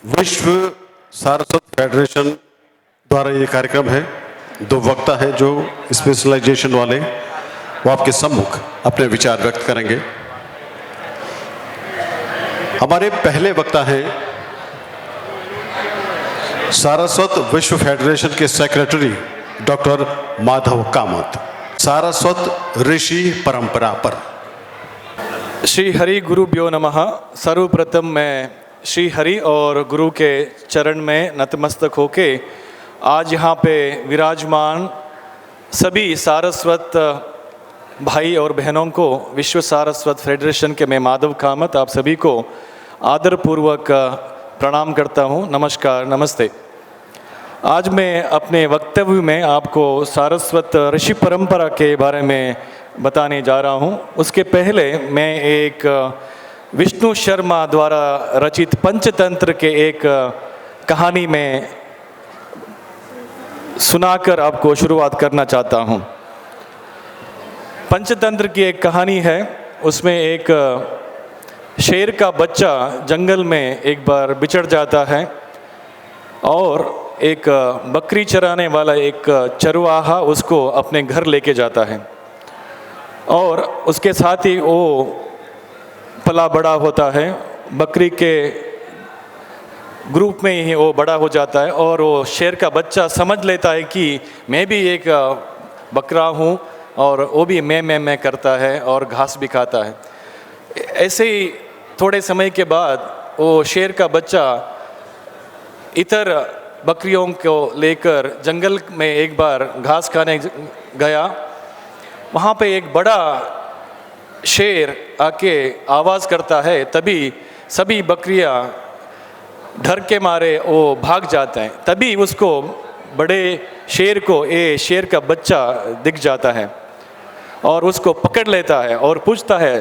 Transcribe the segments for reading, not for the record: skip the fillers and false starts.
विश्व सारस्वत फेडरेशन द्वारा ये कार्यक्रम है। दो वक्ता हैं जो स्पेशलाइजेशन वाले, वो आपके सम्मुख अपने विचार व्यक्त करेंगे। हमारे पहले वक्ता हैं सारस्वत विश्व फेडरेशन के सेक्रेटरी डॉक्टर माधव कामत, सारस्वत ऋषि परंपरा पर। श्री हरि गुरुभ्यो नमः। सर्वप्रथम मैं श्री हरि और गुरु के चरण में नतमस्तक होके आज यहाँ पे विराजमान सभी सारस्वत भाई और बहनों को, विश्व सारस्वत फेडरेशन के मैं माधव कामत, आप सभी को आदरपूर्वक प्रणाम करता हूँ। नमस्कार, नमस्ते। आज मैं अपने वक्तव्य में आपको सारस्वत ऋषि परंपरा के बारे में बताने जा रहा हूँ। उसके पहले मैं एक विष्णु शर्मा द्वारा रचित पंचतंत्र के एक कहानी में सुनाकर आपको शुरुआत करना चाहता हूँ। पंचतंत्र की एक कहानी है। उसमें एक शेर का बच्चा जंगल में एक बार बिछड़ जाता है और एक बकरी चराने वाला एक चरवाहा उसको अपने घर लेके जाता है और उसके साथ ही वो पला बड़ा होता है। बकरी के ग्रुप में ही वो बड़ा हो जाता है और वो शेर का बच्चा समझ लेता है कि मैं भी एक बकरा हूँ और वो भी मैं करता है और घास भी खाता है। ऐसे ही थोड़े समय के बाद वो शेर का बच्चा इतर बकरियों को लेकर जंगल में एक बार घास खाने गया। वहाँ पे एक बड़ा शेर आके आवाज़ करता है। तभी सभी बकरियाँ डर के मारे वो भाग जाते हैं। तभी उसको बड़े शेर को ये शेर का बच्चा दिख जाता है और उसको पकड़ लेता है और पूछता है,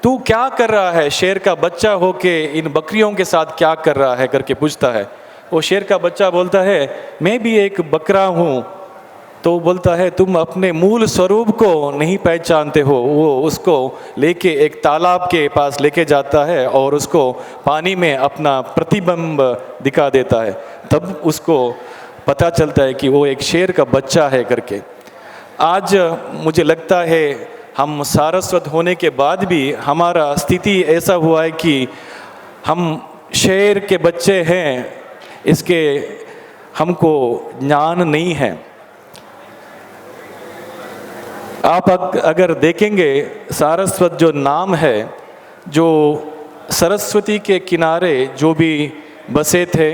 तू क्या कर रहा है? शेर का बच्चा होके इन बकरियों के साथ क्या कर रहा है करके पूछता है। वो शेर का बच्चा बोलता है, मैं भी एक बकरा हूँ। तो बोलता है, तुम अपने मूल स्वरूप को नहीं पहचानते हो। वो उसको लेके एक तालाब के पास लेके जाता है और उसको पानी में अपना प्रतिबिंब दिखा देता है। तब उसको पता चलता है कि वो एक शेर का बच्चा है करके। आज मुझे लगता है हम सारस्वत होने के बाद भी हमारा स्थिति ऐसा हुआ है कि हम शेर के बच्चे हैं, इसके हमको ज्ञान नहीं है। आप अगर देखेंगे सारस्वत जो नाम है, जो सरस्वती के किनारे जो भी बसे थे,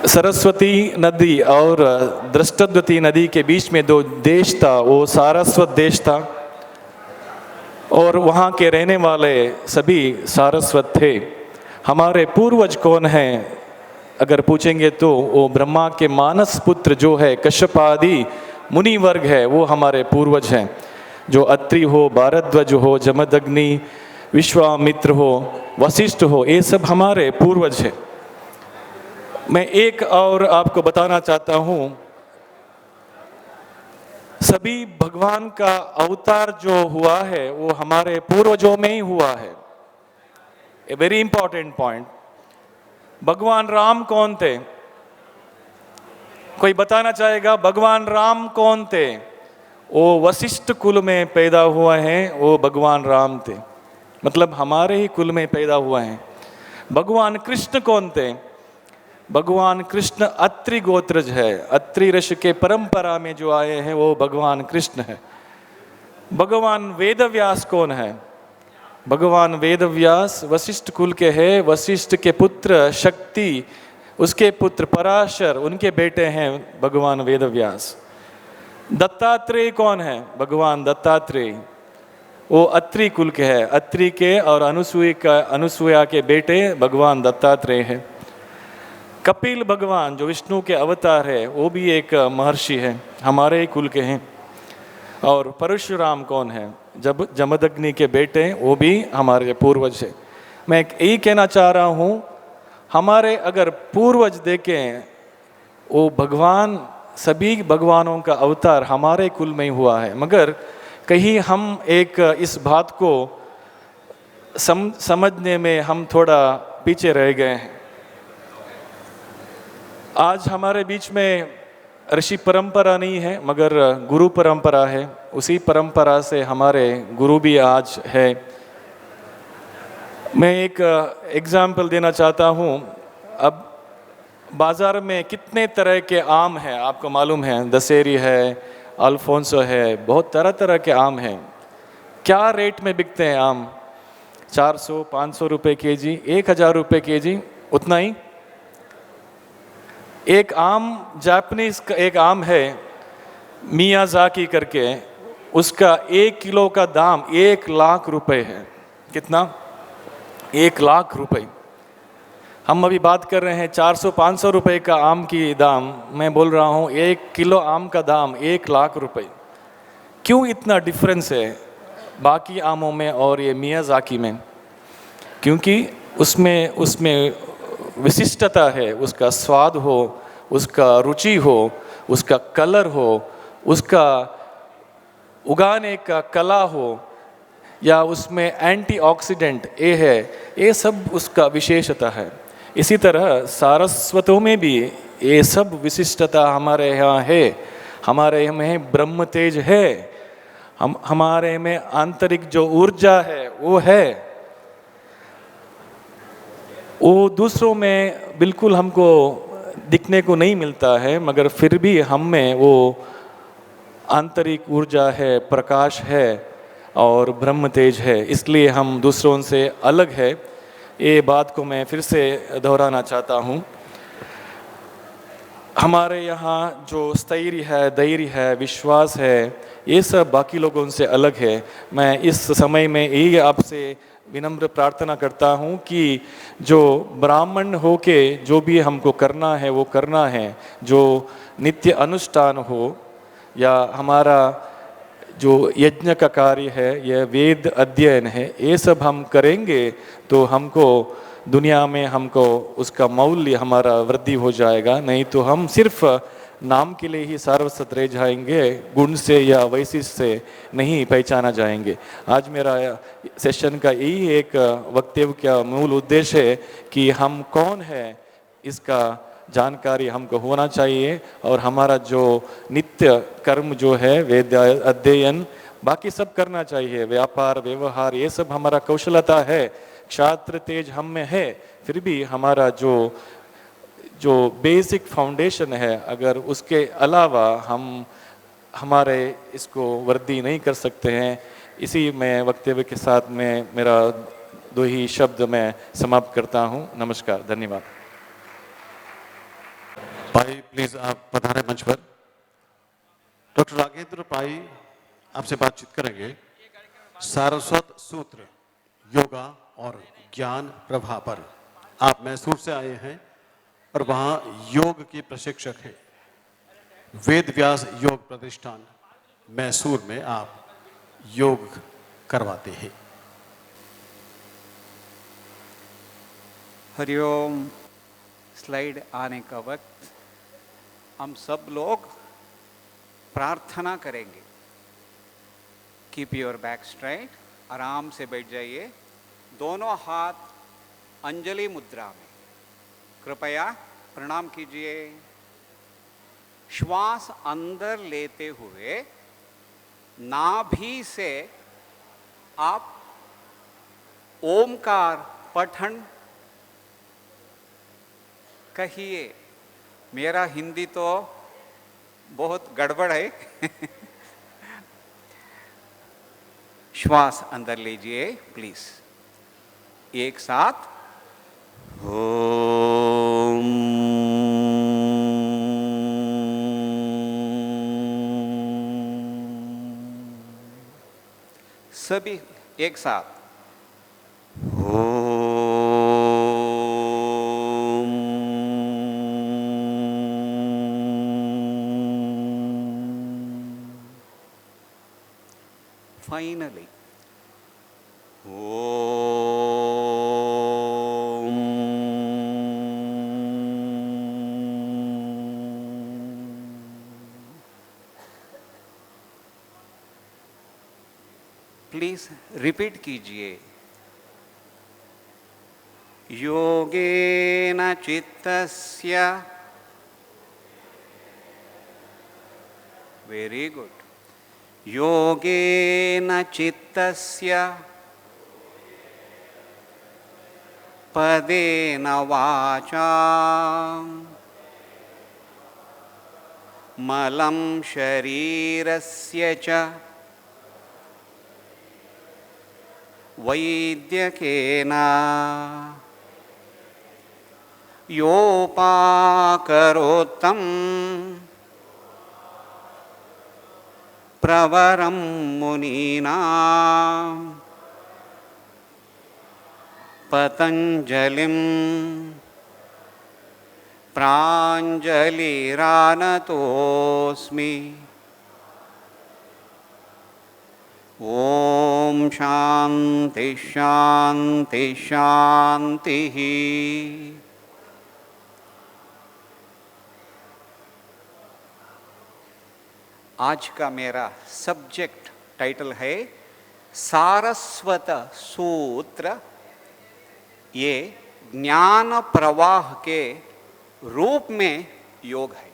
सरस्वती नदी और दृष्टद्वती नदी के बीच में दो देश था, वो सारस्वत देश था और वहाँ के रहने वाले सभी सारस्वत थे। हमारे पूर्वज कौन हैं अगर पूछेंगे तो वो ब्रह्मा के मानस पुत्र जो है कश्यप आदि मुनि वर्ग है, वो हमारे पूर्वज हैं। जो अत्रि हो, भारद्वाज हो, जमदग्नि, विश्वामित्र हो, वशिष्ठ हो, ये सब हमारे पूर्वज हैं। मैं एक और आपको बताना चाहता हूँ, सभी भगवान का अवतार जो हुआ है वो हमारे पूर्वजों में ही हुआ है। A very important point. भगवान राम कौन थे? कोई बताना चाहेगा भगवान राम कौन थे? वो वशिष्ठ कुल में पैदा हुए हैं, वो भगवान राम थे, मतलब हमारे ही कुल में पैदा हुए हैं। भगवान कृष्ण कौन थे? भगवान कृष्ण अत्रि गोत्रज है, अत्रि ऋषि के परंपरा में जो आए हैं वो भगवान कृष्ण है। भगवान वेदव्यास कौन है? भगवान वेदव्यास वशिष्ठ कुल के हैं। वशिष्ठ के पुत्र शक्ति, उसके पुत्र पराशर, उनके बेटे हैं भगवान वेदव्यास। दत्तात्रेय कौन है? भगवान दत्तात्रेय, वो अत्रि कुल के हैं। अत्रि के और अनुसूया के बेटे भगवान दत्तात्रेय हैं। कपिल भगवान जो विष्णु के अवतार है, वो भी एक महर्षि है, हमारे कुल के हैं। और परशुराम कौन है? जमदग्नि के बेटे, वो भी हमारे पूर्वज है। मैं यही कहना चाह रहा हूँ, हमारे अगर पूर्वज देखें, वो भगवान, सभी भगवानों का अवतार हमारे कुल में ही हुआ है। मगर कहीं हम एक इस बात को समझने में हम थोड़ा पीछे रह गए हैं। आज हमारे बीच में ऋषि परंपरा नहीं है मगर गुरु परंपरा है। उसी परंपरा से हमारे गुरु भी आज है। मैं एक एग्जाम्पल देना चाहता हूँ। अब बाज़ार में कितने तरह के आम हैं, आपको मालूम है। दशहरी है, अल्फोंसो है, बहुत तरह तरह के आम हैं। क्या रेट में बिकते हैं आम? 400-500 रुपये के जी, 1000 रुपये के जी, उतना ही। एक आम जापानीज का एक आम है मियाज़ाकी करके, उसका 1 किलो का दाम 1 लाख रुपए है। कितना? 1 लाख रुपए। हम अभी बात कर रहे हैं 400-500 रुपए का आम की दाम, मैं बोल रहा हूँ 1 किलो आम का दाम 1 लाख रुपए। क्यों इतना डिफरेंस है बाकी आमों में और ये मियाज़ाकी में? क्योंकि उसमें विशिष्टता है। उसका स्वाद हो, उसका रुचि हो, उसका कलर हो, उसका उगाने का कला हो, या उसमें एंटीऑक्सीडेंट ये है, ये सब उसका विशेषता है। इसी तरह सारस्वतों में भी ये सब विशिष्टता हमारे यहाँ है। हमारे में ब्रह्म तेज है, हमारे में आंतरिक जो ऊर्जा है वो है। वो दूसरों में बिल्कुल हमको दिखने को नहीं मिलता है, मगर फिर भी हम में वो आंतरिक ऊर्जा है, प्रकाश है और ब्रह्म तेज है। इसलिए हम दूसरों से अलग है। ये बात को मैं फिर से दोहराना चाहता हूँ। हमारे यहाँ जो स्थैर्य है, धैर्य है, विश्वास है, ये सब बाकी लोगों से अलग है। मैं इस समय में यही आपसे विनम्र प्रार्थना करता हूँ कि जो ब्राह्मण हो के जो भी हमको करना है वो करना है। जो नित्य अनुष्ठान हो या हमारा जो यज्ञ का कार्य है, यह वेद अध्ययन है, ये सब हम करेंगे तो हमको दुनिया में हमको उसका मूल्य हमारा वृद्धि हो जाएगा। नहीं तो हम सिर्फ नाम के लिए ही सार्वसत रह जाएंगे, गुण से या वैशिष्ट से नहीं पहचाना जाएंगे। आज मेरा सेशन का यही एक वक्तव्य का मूल उद्देश्य है कि हम कौन है इसका जानकारी हमको होना चाहिए। और हमारा जो नित्य कर्म जो है, वेद अध्ययन, बाकी सब करना चाहिए। व्यापार व्यवहार ये सब हमारा कौशलता है, क्षात्र तेज हम में है। फिर भी हमारा जो बेसिक फाउंडेशन है, अगर उसके अलावा हम हमारे इसको वृद्धि नहीं कर सकते हैं। इसी में वक्तव्य के साथ में मेरा 2 ही शब्द मैं समाप्त करता हूँ। नमस्कार, धन्यवाद। भाई प्लीज आप पधारें मंच पर। डॉक्टर राघेंद्र पाई आपसे बातचीत करेंगे सारस्वत सूत्र योगा और ज्ञान प्रभा पर। आप मैसूर से आए हैं और वहां योग के प्रशिक्षक हैं। वेद व्यास योग प्रतिष्ठान मैसूर में आप योग करवाते हैं। हरिओम। स्लाइड आने का वक्त हम सब लोग प्रार्थना करेंगे। कीप योर बैक स्ट्राइट, आराम से बैठ जाइए। दोनों हाथ अंजलि मुद्रा में, कृपया प्रणाम कीजिए। श्वास अंदर लेते हुए नाभि से आप ओमकार पठन कहिए। मेरा हिंदी तो बहुत गड़बड़ है। श्वास अंदर लीजिए प्लीज, एक साथ। ओम। सभी एक साथ। Finally, प्लीज रिपीट कीजिए। योगेन चित्तस्य वेरी गुड योगेन चित्तस्य पदेन वाचा मलं शरीरस्य च वैद्यकेन योपाकरोत्तं प्रवरं मुनीनां पतञ्जलिं प्राञ्जलिरानतोऽस्मि। ओम शांति शांति शांति। आज का मेरा सब्जेक्ट टाइटल है सारस्वत सूत्र। ये ज्ञान प्रवाह के रूप में योग है।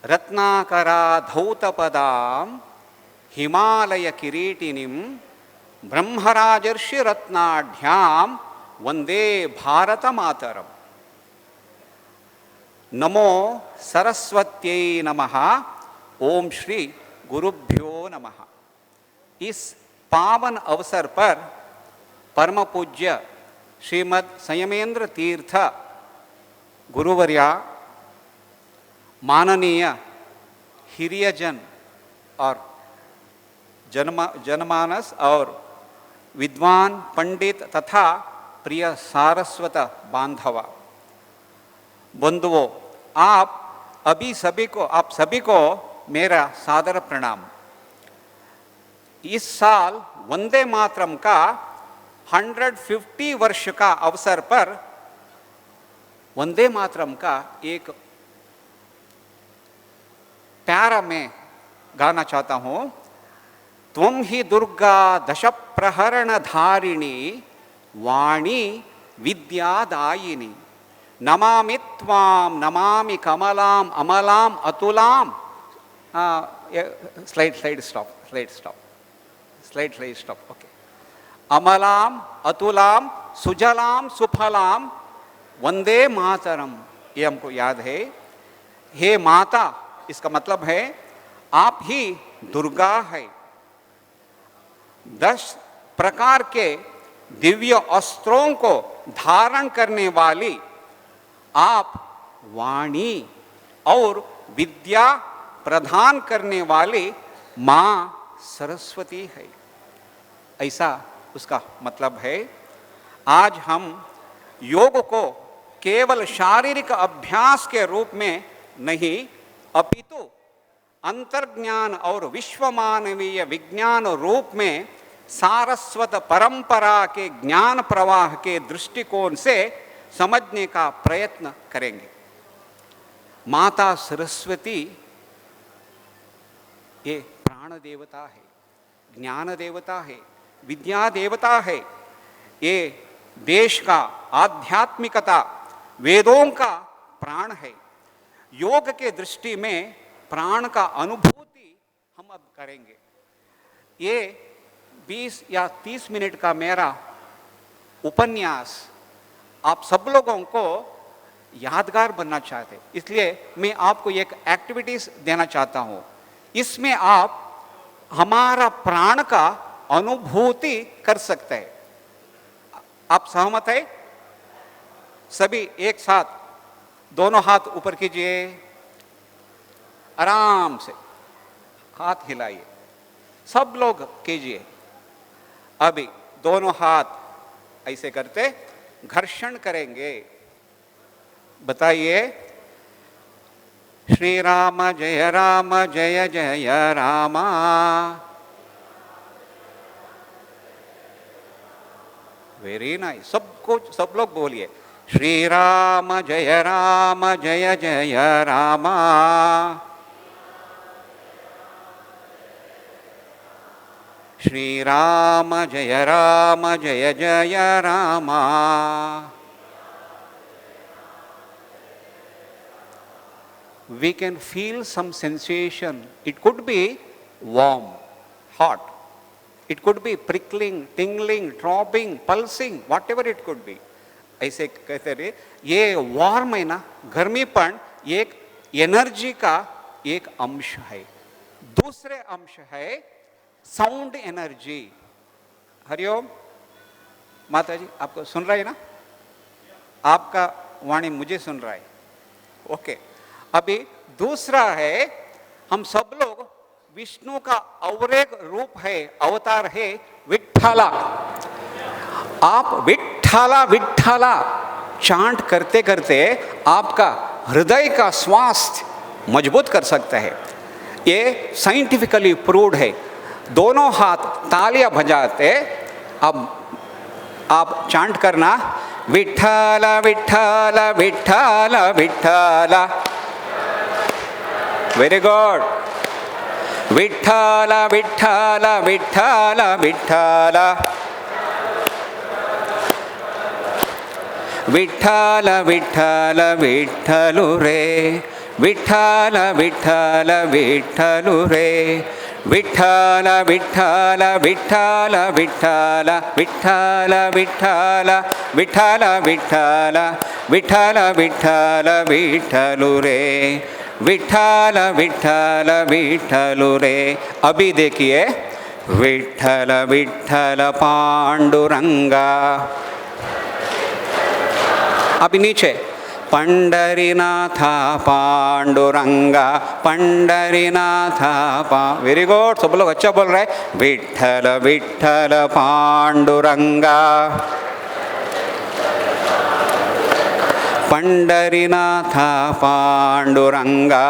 रत्नाकरा धौतपदाम हिमालय किरीटिनीं ब्रह्मराजर्षि रत्नाढ्यां वंदे भारत मातरम। नमो सरस्वत्यै नमः। ओम श्री गुरुभ्यो नमः। इस पावन अवसर पर परम पूज्य श्रीमद् संयमेंद्र तीर्थ गुरुवर्या, माननीय हिरियजन और जनमानस और विद्वान पंडित तथा प्रिय सारस्वत बांधवा बंधुओं, आप सभी को मेरा सादर प्रणाम। इस साल वंदे मातरम का 150 वर्ष का अवसर पर वंदे मातरम का एक प्यारा मैं गाना चाहता हूँ। त्वं हि दुर्गा दश प्रहरण धारिणी वाणी विद्यादायिनी नमामि त्वां नमामि कमलाम अमलाम अतुलाम। Slide stop okay. अमलाम अतुलाम सुजलाम सुफलाम वंदे मातरम। ये हमको याद है। हे माता, इसका मतलब है आप ही दुर्गा है। 10 प्रकार के दिव्य अस्त्रों को धारण करने वाली आप वाणी और विद्या प्रदान करने वाली माँ सरस्वती है। ऐसा उसका मतलब है। आज हम योग को केवल शारीरिक अभ्यास के रूप में नहीं, अपितु अंतर्ज्ञान और विश्वमानवीय विज्ञान रूप में सारस्वत परंपरा के ज्ञान प्रवाह के दृष्टिकोण से समझने का प्रयत्न करेंगे। माता सरस्वती ये प्राण देवता है, ज्ञान देवता है, विद्या देवता है। ये देश का आध्यात्मिकता, वेदों का प्राण है। योग के दृष्टि में प्राण का अनुभूति हम अब करेंगे। ये 20 या 30 मिनट का मेरा उपन्यास आप सब लोगों को यादगार बनना चाहते, इसलिए मैं आपको एक एक्टिविटीज देना चाहता हूँ। इसमें आप हमारा प्राण का अनुभूति कर सकते हैं। आप सहमत है? सभी एक साथ दोनों हाथ ऊपर कीजिए, आराम से हाथ हिलाइए, सब लोग कीजिए। अभी दोनों हाथ ऐसे करते घर्षण करेंगे। बताइए, श्री राम जय जय राम। Very nice. सब लोग बोलिए, श्री राम जय जय राम। श्री राम जय जय Ram. We can feel some sensation. It could be warm, hot. It could be prickling, tingling, throbbing, pulsing, whatever it could be. ऐसे कहते रहे ये वार्म है ना, गर्मीपन एक एनर्जी का एक अंश है। दूसरे अंश है साउंड एनर्जी। हरिओम माता जी, आपको सुन रहा है ना? आपका वाणी मुझे सुन रहा है। ओके, अभी दूसरा है, हम सब लोग विष्णु का और एक रूप है, अवतार है विठ्ठला। आप विठ्ठला विठ्ठला चांट करते करते आपका हृदय का स्वास्थ्य मजबूत कर सकता है। ये साइंटिफिकली प्रूव्ड है। दोनों हाथ तालियां बजाते, अब आप चांट करना विठ्ठला विठ्ठला विठ्ठला विठ्ठला। Very good. विठ्ठला विठ्ठला विठ्ठला विठ्ठला विठ्ठला विठ्ठला विठ्ठलु रे, विठ्ठला विठ्ठला विठ्ठलु रे, विठ्ठला विठ्ठला विठ्ठला विठ्ठला विठ्ठला विठ्ठला विठ्ठला विठ्ठला विठ्ठला विठ्ठला विठ्ठलु रे, विठ्ठला विठ्ठला विठ्ठलु रे। अभी देखिए विठ्ठल विठ्ठल पांडुरंगा। अभी नीचे पंडरीनाथा पांडुरंगा, पंडरीनाथा वेरी गुड, सब लोग अच्छा बोल रहे हैं। विठ्ठल विठ्ठल पांडुरंगा, पंडरीनाथा पांडुरंगा।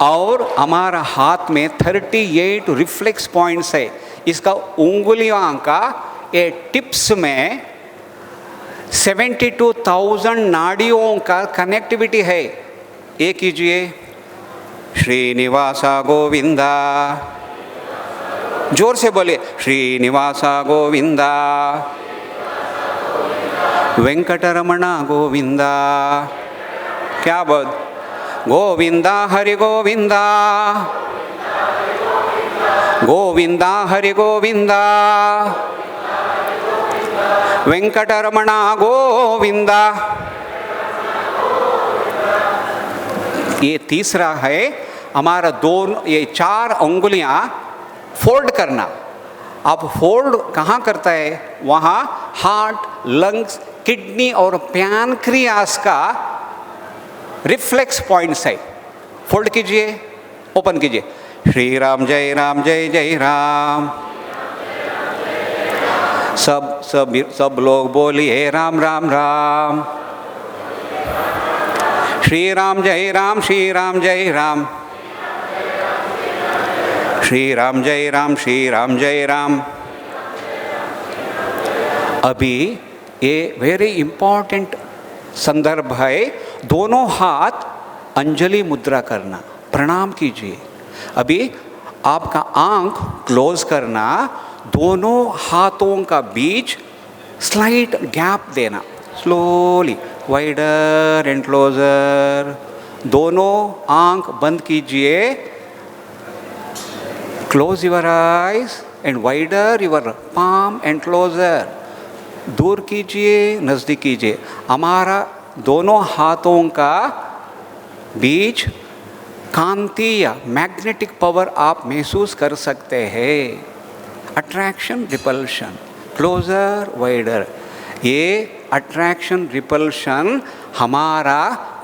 और हमारा हाथ में 38 रिफ्लेक्स पॉइंट्स है। इसका उंगलियों का ये टिप्स में 72,000 नाड़ियों का कनेक्टिविटी है। ये कीजिए श्रीनिवास गोविंदा, जोर से बोलिए श्रीनिवास गोविंदा, वेंकटरमण गोविंदा। क्या बोल? गोविंदा हरि गोविंदा, गोविंदा हरि गोविंदा, वेंकटरमण गोविंदा। ये तीसरा है हमारा दोनों, ये 4 उंगलियां फोल्ड करना। अब फोल्ड कहाँ करता है? वहाँ हार्ट, लंग्स, किडनी और पैनक्रियास का रिफ्लेक्स पॉइंट्स है। फोल्ड कीजिए, ओपन कीजिए। श्री राम जय जय राम। सब लोग बोलिए राम राम राम। श्री राम जय राम, श्री राम जय राम, श्री राम जय राम, श्री राम जय राम। अभी ये वेरी इंपॉर्टेंट संदर्भ है। दोनों हाथ अंजलि मुद्रा करना, प्रणाम कीजिए। अभी आपका आंख क्लोज करना, दोनों हाथों का बीच स्लाइट गैप देना, स्लोली वाइडर एंड क्लोजर। दोनों आंख बंद कीजिए, close your eyes and wider your palm and closer. दूर कीजिए, नज़दीक कीजिए। हमारा दोनों हाथों का बीच कांति या मैग्नेटिक पावर आप महसूस कर सकते हैं। Attraction repulsion, closer wider. ये अट्रैक्शन रिपल्शन हमारा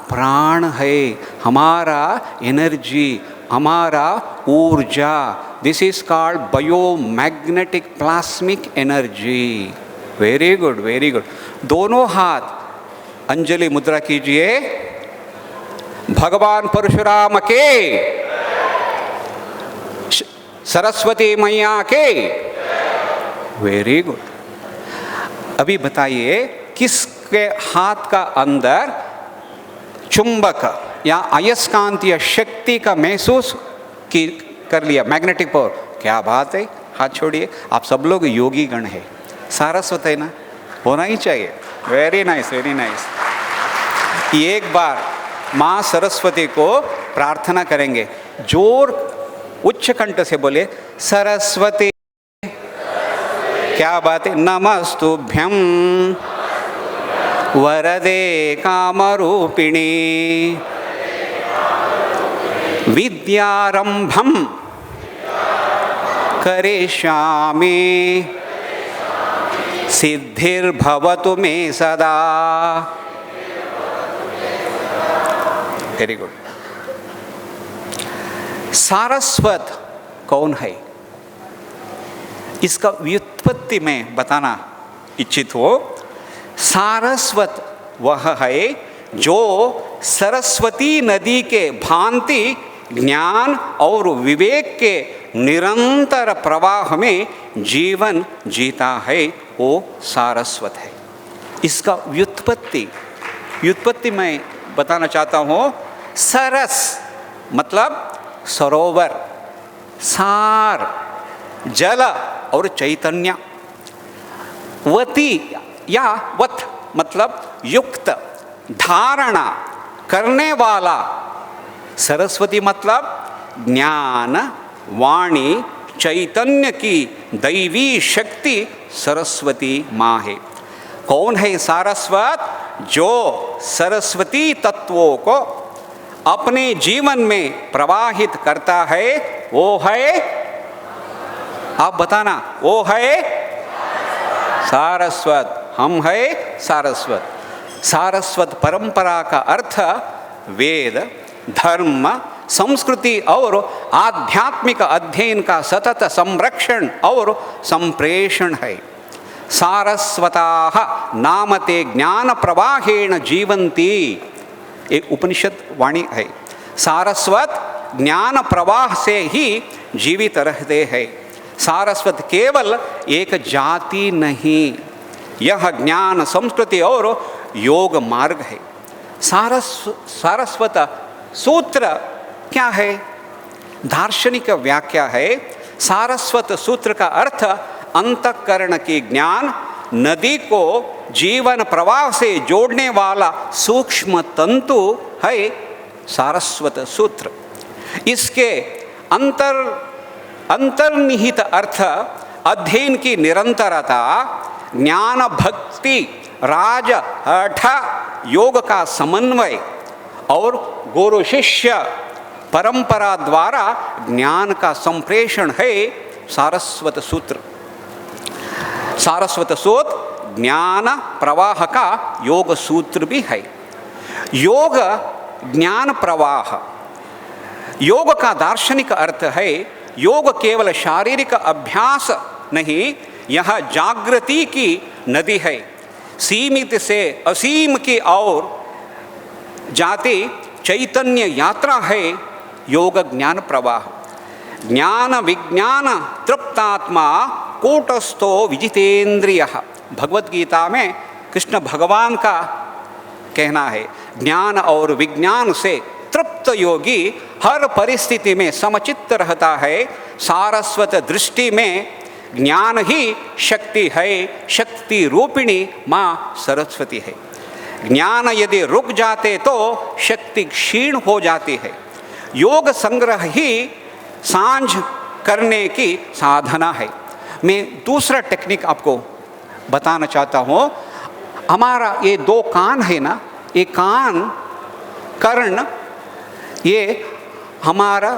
प्राण है, हमारा एनर्जी, हमारा ऊर्जा। This is called biomagnetic plasmic energy. Very good, very good. दोनों हाथ अंजलि मुद्रा कीजिए। भगवान परशुराम के, सरस्वती मैया के। Very good. अभी बताइए किसके हाथ का अंदर चुंबक या अयस्कांतीय शक्ति का महसूस कर लिया, मैग्नेटिक पावर, क्या बात है, हाथ छोड़िए, आप सब लोग योगी गण है, सारस्वत है ना, होना ही चाहिए। Very nice, very nice. एक बार माँ सरस्वती को प्रार्थना करेंगे, जोर उच्च कंठ से बोले, सरस्वती, क्या बात है, नमस्तुभ्यं वरदे कामरूपिणी विद्यारंभं करिष्यामि सिद्धिर्भवतु मे सदा। Very good. सारस्वत कौन है, इसका व्युत्पत्ति में बताना इच्छित हो। सारस्वत वह है जो सरस्वती नदी के भांति ज्ञान और विवेक के निरंतर प्रवाह में जीवन जीता है, वो सारस्वत है। इसका व्युत्पत्ति मैं बताना चाहता हूँ। सरस मतलब सरोवर, सार जल और चैतन्य, वती या वत मतलब युक्त, धारणा करने वाला। सरस्वती मतलब ज्ञान, वाणी, चैतन्य की दैवी शक्ति सरस्वती माँ है। कौन है सारस्वत? जो सरस्वती तत्वों को अपने जीवन में प्रवाहित करता है, वो है, आप बताना, वो है सारस्वत। हम है सारस्वत। सारस्वत परंपरा का अर्थ वेद, धर्म, संस्कृति और आध्यात्मिक अध्ययन का सतत संरक्षण और संप्रेषण है। सारस्वताः नामते ज्ञान प्रवाहेण जीवन्ति, एक उपनिषद वाणी है। सारस्वत ज्ञान प्रवाह से ही जीवित रहते हैं। सारस्वत केवल एक जाति नहीं, यह ज्ञान, संस्कृति और योग मार्ग है। सारस्वत सूत्र क्या है? दार्शनिक व्याख्या है। सारस्वत सूत्र का अर्थ अंतःकरण की ज्ञान नदी को जीवन प्रवाह से जोड़ने वाला सूक्ष्म तंतु है सारस्वत सूत्र। इसके अंतर्निहित अर्थ अध्ययन की निरंतरता, ज्ञान, भक्ति, राज, हठ, योग का समन्वय और गुरु शिष्य परंपरा द्वारा ज्ञान का संप्रेषण है सारस्वत सूत्र। सारस्वत सूत्र ज्ञान प्रवाह का योग सूत्र भी है। योग ज्ञान प्रवाह, योग का दार्शनिक अर्थ है, योग केवल शारीरिक अभ्यास नहीं, यह जागृति की नदी है। सीमित से असीम की ओर जाती चैतन्य यात्रा है योग ज्ञान प्रवाह। ज्ञान विज्ञान तृप्तात्मा कूटस्थो विजितेन्द्रियः, भगवत गीता में कृष्ण भगवान का कहना है। ज्ञान और विज्ञान से तृप्त योगी हर परिस्थिति में समचित्त रहता है। सारस्वत दृष्टि में ज्ञान ही शक्ति है, शक्ति रूपिणी माँ सरस्वती है। ज्ञान यदि रुक जाते तो शक्ति क्षीण हो जाती है। योग संग्रह ही सांझ करने की साधना है। मैं दूसरा टेक्निक आपको बताना चाहता हूँ। हमारा ये दो कान है ना, ये कान, कर्ण, ये हमारा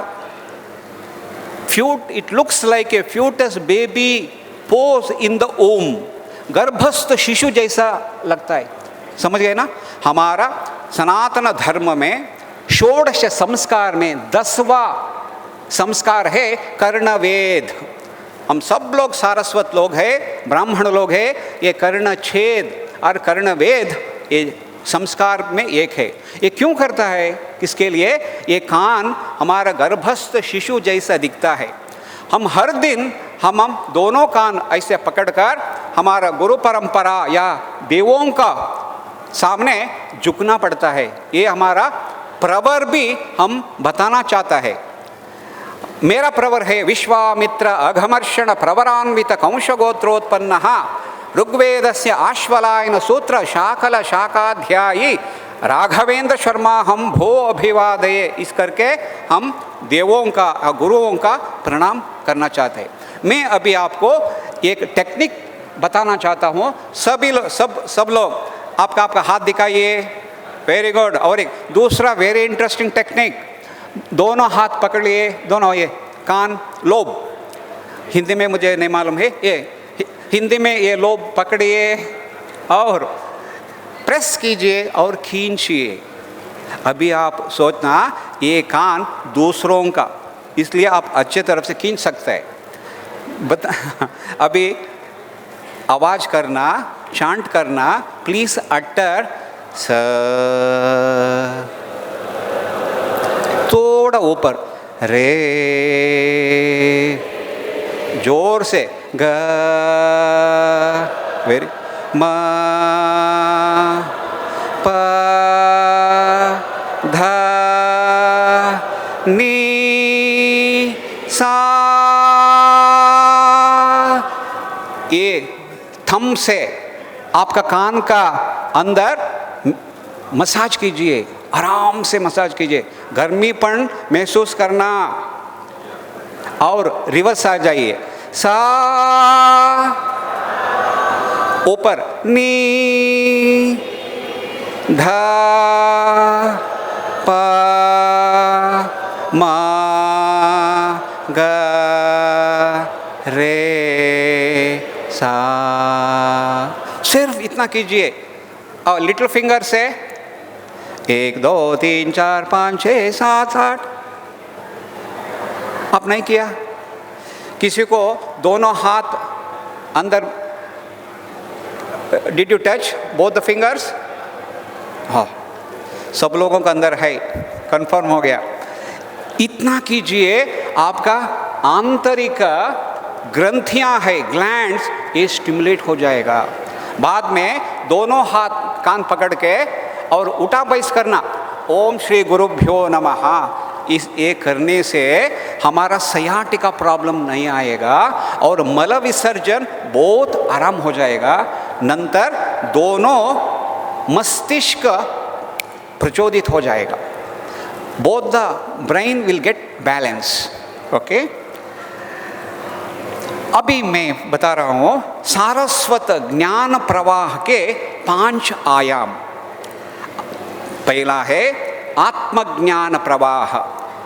फ्यूट, it looks like a foetus baby pose in the womb, गर्भस्थ शिशु जैसा लगता है। समझ गए ना? हमारा सनातन धर्म में षोडश संस्कार में 10वां संस्कार है कर्णवेद। हम सब लोग सारस्वत लोग हैं, ब्राह्मण लोग हैं। ये कर्णछेद और कर्णवेद ये संस्कार में एक है। ये क्यों करता है? किसके लिए? ये कान हमारा गर्भस्थ शिशु जैसा दिखता है। हम हर दिन हम दोनों कान ऐसे पकड़कर हमारा गुरु परंपरा या देवों का सामने झुकना पड़ता है। ये हमारा प्रवर भी हम बताना चाहता है। मेरा प्रवर है विश्वामित्र अघमर्षण प्रवरान्वित कंशगोत्रोत्पन्नः ऋग्वेदस्य आश्वलायन सूत्र शाकल शाकाध्यायी राघवेंद्र शर्मा हम भो अभिवादये। इस करके हम देवों का गुरुओं का प्रणाम करना चाहते हैं। मैं अभी आपको एक टेक्निक बताना चाहता हूँ। सब लोग आपका हाथ दिखाइए। Very good. और एक दूसरा वेरी इंटरेस्टिंग टेक्निक, दोनों हाथ पकड़ लिए, दोनों ये कान लोब, हिंदी में मुझे नहीं मालूम है, ये हिंदी में ये लोब पकड़िए और प्रेस कीजिए और खींचिए। अभी आप सोचना ये कान दूसरों का, इसलिए आप अच्छे तरफ से खींच सकते हैं। अभी आवाज करना, चांट करना, प्लीज अटर स, थोड़ा ऊपर रे, जोर से ग, वेरी म, प, ध, नी, सा। ये थंब से आपका कान का अंदर मसाज कीजिए, आराम से मसाज कीजिए। गर्मीपन महसूस करना और रिवर्स आ जाइए। सा, ऊपर नी, ध, प, म, ग, रे, सा। सिर्फ इतना कीजिए। और लिटिल फिंगर से 1 2 3 4 5 6 7 8। आप नहीं किया? किसी को दोनों हाथ अंदर, did you touch both the fingers? हाँ, सब लोगों का अंदर है, कंफर्म हो गया। इतना कीजिए, आपका आंतरिक ग्रंथियां है, ग्लैंड्स, ये स्टिमुलेट हो जाएगा। बाद में दोनों हाथ कान पकड़ के और उठा बैस करना, ओम श्री गुरुभ्यो नमः। इस एक करने से हमारा सयाटिका प्रॉब्लम नहीं आएगा और मल विसर्जन बहुत आराम हो जाएगा। नंतर दोनों मस्तिष्क प्रचोदित हो जाएगा। Both the brain will get balance. Okay, अभी मैं बता रहा हूँ सारस्वत ज्ञान प्रवाह के 5 आयाम। पहला है आत्मज्ञान प्रवाह।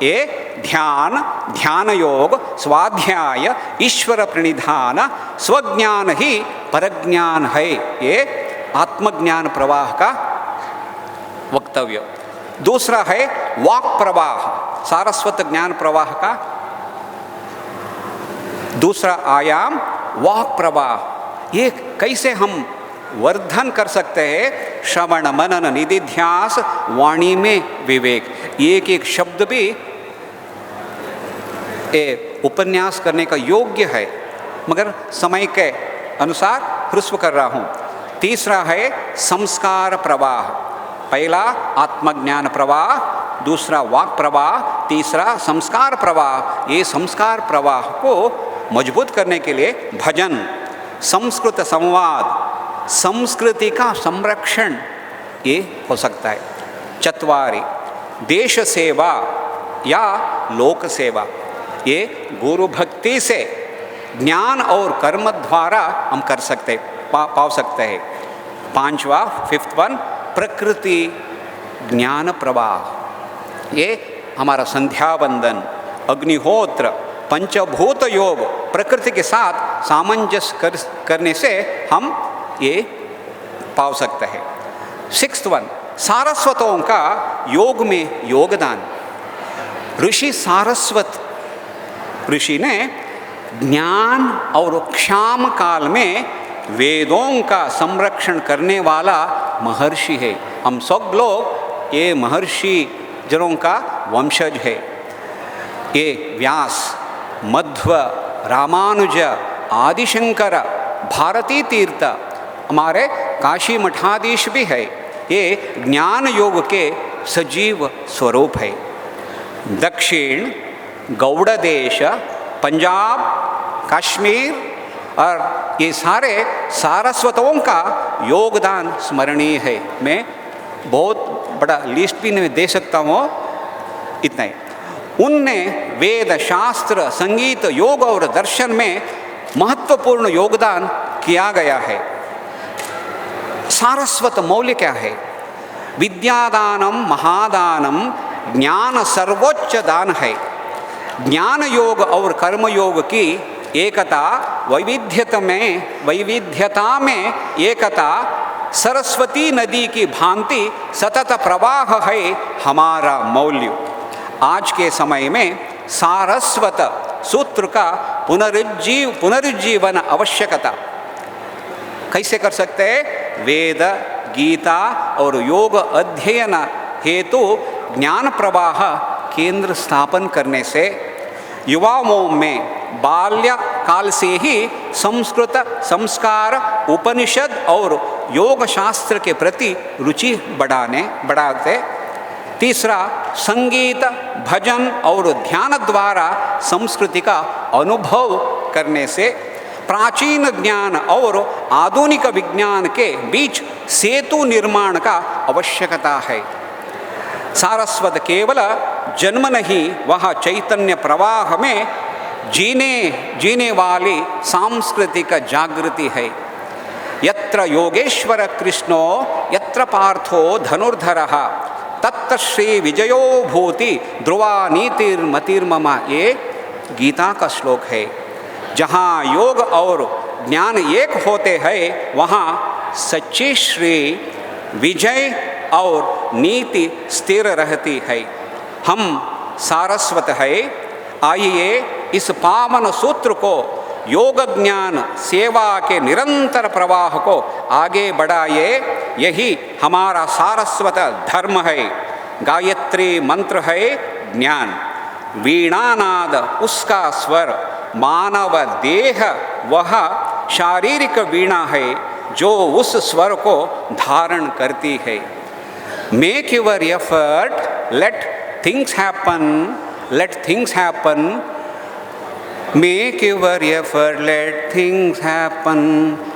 ये ध्यान, ध्यान योग, स्वाध्याय, ईश्वर प्रणिधान, स्वज्ञान ही परज्ञान है। ये आत्मज्ञान प्रवाह का वक्तव्य। दूसरा है वाक् प्रवाह, सारस्वत ज्ञान प्रवाह का दूसरा आयाम वाक् प्रवाह। ये कैसे हम वर्धन कर सकते हैं? श्रवण मनन निधिध्यास वाणी में विवेक। एक एक शब्द भी उपन्यास करने का योग्य है, मगर समय के अनुसार ह्रस्व कर रहा हूँ। तीसरा है संस्कार प्रवाह। पहला आत्मज्ञान प्रवाह, दूसरा वाक् प्रवाह, तीसरा संस्कार प्रवाह। ये संस्कार प्रवाह को मजबूत करने के लिए भजन, संस्कृत संवाद, संस्कृति का संरक्षण ये हो सकता है। चत्वारी देश सेवा या लोक सेवा। ये गुरु भक्ति से ज्ञान और कर्म द्वारा हम कर सकते, पा सकते हैं। 5वां, 5th वन, प्रकृति ज्ञान प्रवाह। ये हमारा संध्या वंदन, अग्निहोत्र, पंचभूत योग, प्रकृति के साथ सामंजस्य करने से हम ये पा सकते हैं। 6th वन, सारस्वतों का योग में योगदान। ऋषि सारस्वत ऋषि ने ज्ञान और क्षाम काल में वेदों का संरक्षण करने वाला महर्षि है। हम सब लोग ये महर्षि जनों का वंशज है। ये व्यास, मध्व, रामानुज, आदिशंकर, भारती तीर्थ, हमारे काशी मठाधीश भी है। ये ज्ञान योग के सजीव स्वरूप है। दक्षिण गौड़ देश, पंजाब, कश्मीर और ये सारे सारस्वतों का योगदान स्मरणीय है। मैं बहुत बड़ा लिस्ट भी नहीं दे सकता हूँ, इतना ही। उनने वेद, शास्त्र, संगीत, योग और दर्शन में महत्वपूर्ण योगदान किया गया है। सारस्वत मौल्य क्या है? विद्यादानम महादानम, ज्ञान सर्वोच्च दान है। ज्ञान योग और कर्म योग की एकता, वैविध्यता में एकता सरस्वती नदी की भांति सतत प्रवाह है हमारा मौल्य। आज के समय में सारस्वत सूत्र का पुनरुज्जीवन आवश्यकता कैसे कर सकते हैं? वेद, गीता और योग अध्ययन हेतु ज्ञान प्रवाह केंद्र स्थापन करने से युवाओं में बाल्य काल से ही संस्कृत, संस्कार, उपनिषद और योग शास्त्र के प्रति रुचि बढ़ाते। तीसरा, संगीत, भजन और ध्यान द्वारा संस्कृति का अनुभव करने से प्राचीन ज्ञान और आधुनिक विज्ञान के बीच सेतु निर्माण का आवश्यकता है। सारस्वत केवल जन्म नहीं, वह चैतन्य प्रवाह में जीने वाली सांस्कृतिक जागृति है। यत्र योगेश्वर कृष्णो यत्र पार्थो धनुर्धरः तत्र श्री विजयो भूति ध्रुवा नीतिर्मतिर्मम, ये गीता का श्लोक है। जहाँ योग और ज्ञान एक होते हैं, वहाँ सच्ची श्री विजय और नीति स्थिर रहती है। हम सारस्वत है। आइए इस पावन सूत्र को, योग ज्ञान सेवा के निरंतर प्रवाह को आगे बढ़ाइए। यही हमारा सारस्वत धर्म है। गायत्री मंत्र है ज्ञान, वीणानाद उसका स्वर, मानव देह वह शारीरिक वीणा है जो उस स्वर को धारण करती है। Make your effort, let things happen, let things happen. Make your effort, let things happen,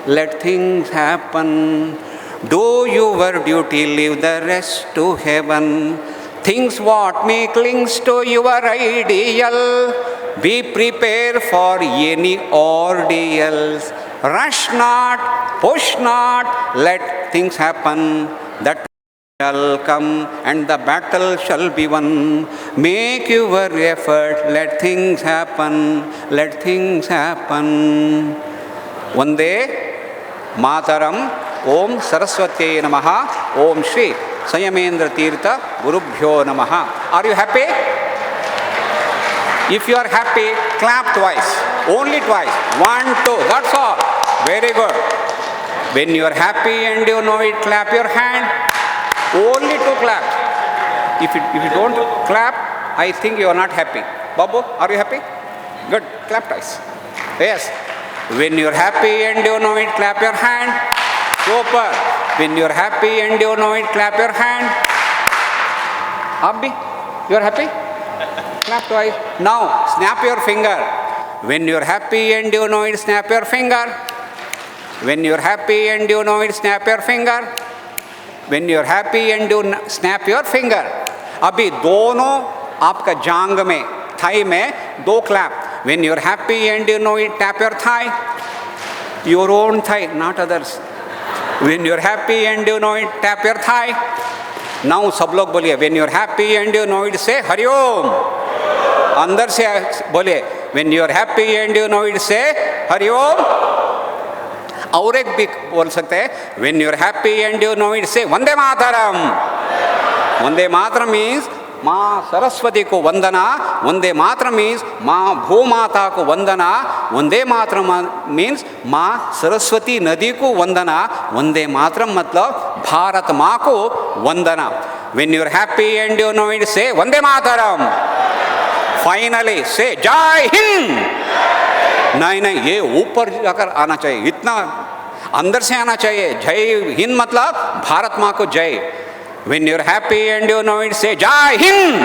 let things happen. Do your duty, leave the rest to heaven. Things what make links to your ideal. Be prepared for any ordeals. Rush not, push not, let things happen. That shall come and the battle shall be won. Make your effort, let things happen, let things happen. Vande Mataram. ओम सरस्वत्यै नमः। ओम श्री संयमेंद्र तीर्थ गुरुभ्यो नमः। Are you happy? If you are happy, clap twice, only twice. 1, 2, that's all. Very good. When you are happy and you know it, clap your hand. Only 2 claps. If you don't clap, I think you are not happy. Babu, are you happy? Good. Clap twice. Yes. When you are happy and you know it, clap your hand. Super. When you are happy and you know it, clap your hand. Abhi, you are happy? Clap twice. Now, snap your finger. When you are happy and you know it, snap your finger. When you are happy and you know it, snap your finger. When you are happy and you snap your finger. अभी दोनों आपका जांग में, Thai में 2 clap. When you are happy and you know it, tap your thigh. Your own thigh, not others. When you are happy and you know it, tap your thigh. Now सब लोग बोलिए, when you are happy and you know it, say Hari ओम। अंदर से बोलिए, when you are happy and you know it, say Hari ओम। और एक भी बोल सकते हैं, when you are happy and you know it, say Vande Mataram. Vande Mataram means माँ सरस्वती को वंदना। वंदे मातरम मीन्स माँ भूमाता को वंदना। वंदे मातरम मीन्स माँ सरस्वती नदी को वंदना। वंदे मातरम मतलब भारत माँ को वंदना। when you are happy and you know it, say Vande Mataram. Finally से जय हिंद। नहीं, ये ऊपर जाकर आना चाहिए, इतना अंदर से आना चाहिए। जय हिंद मतलब भारत माँ को जय। When you are happy and you know it, say जय हिंद।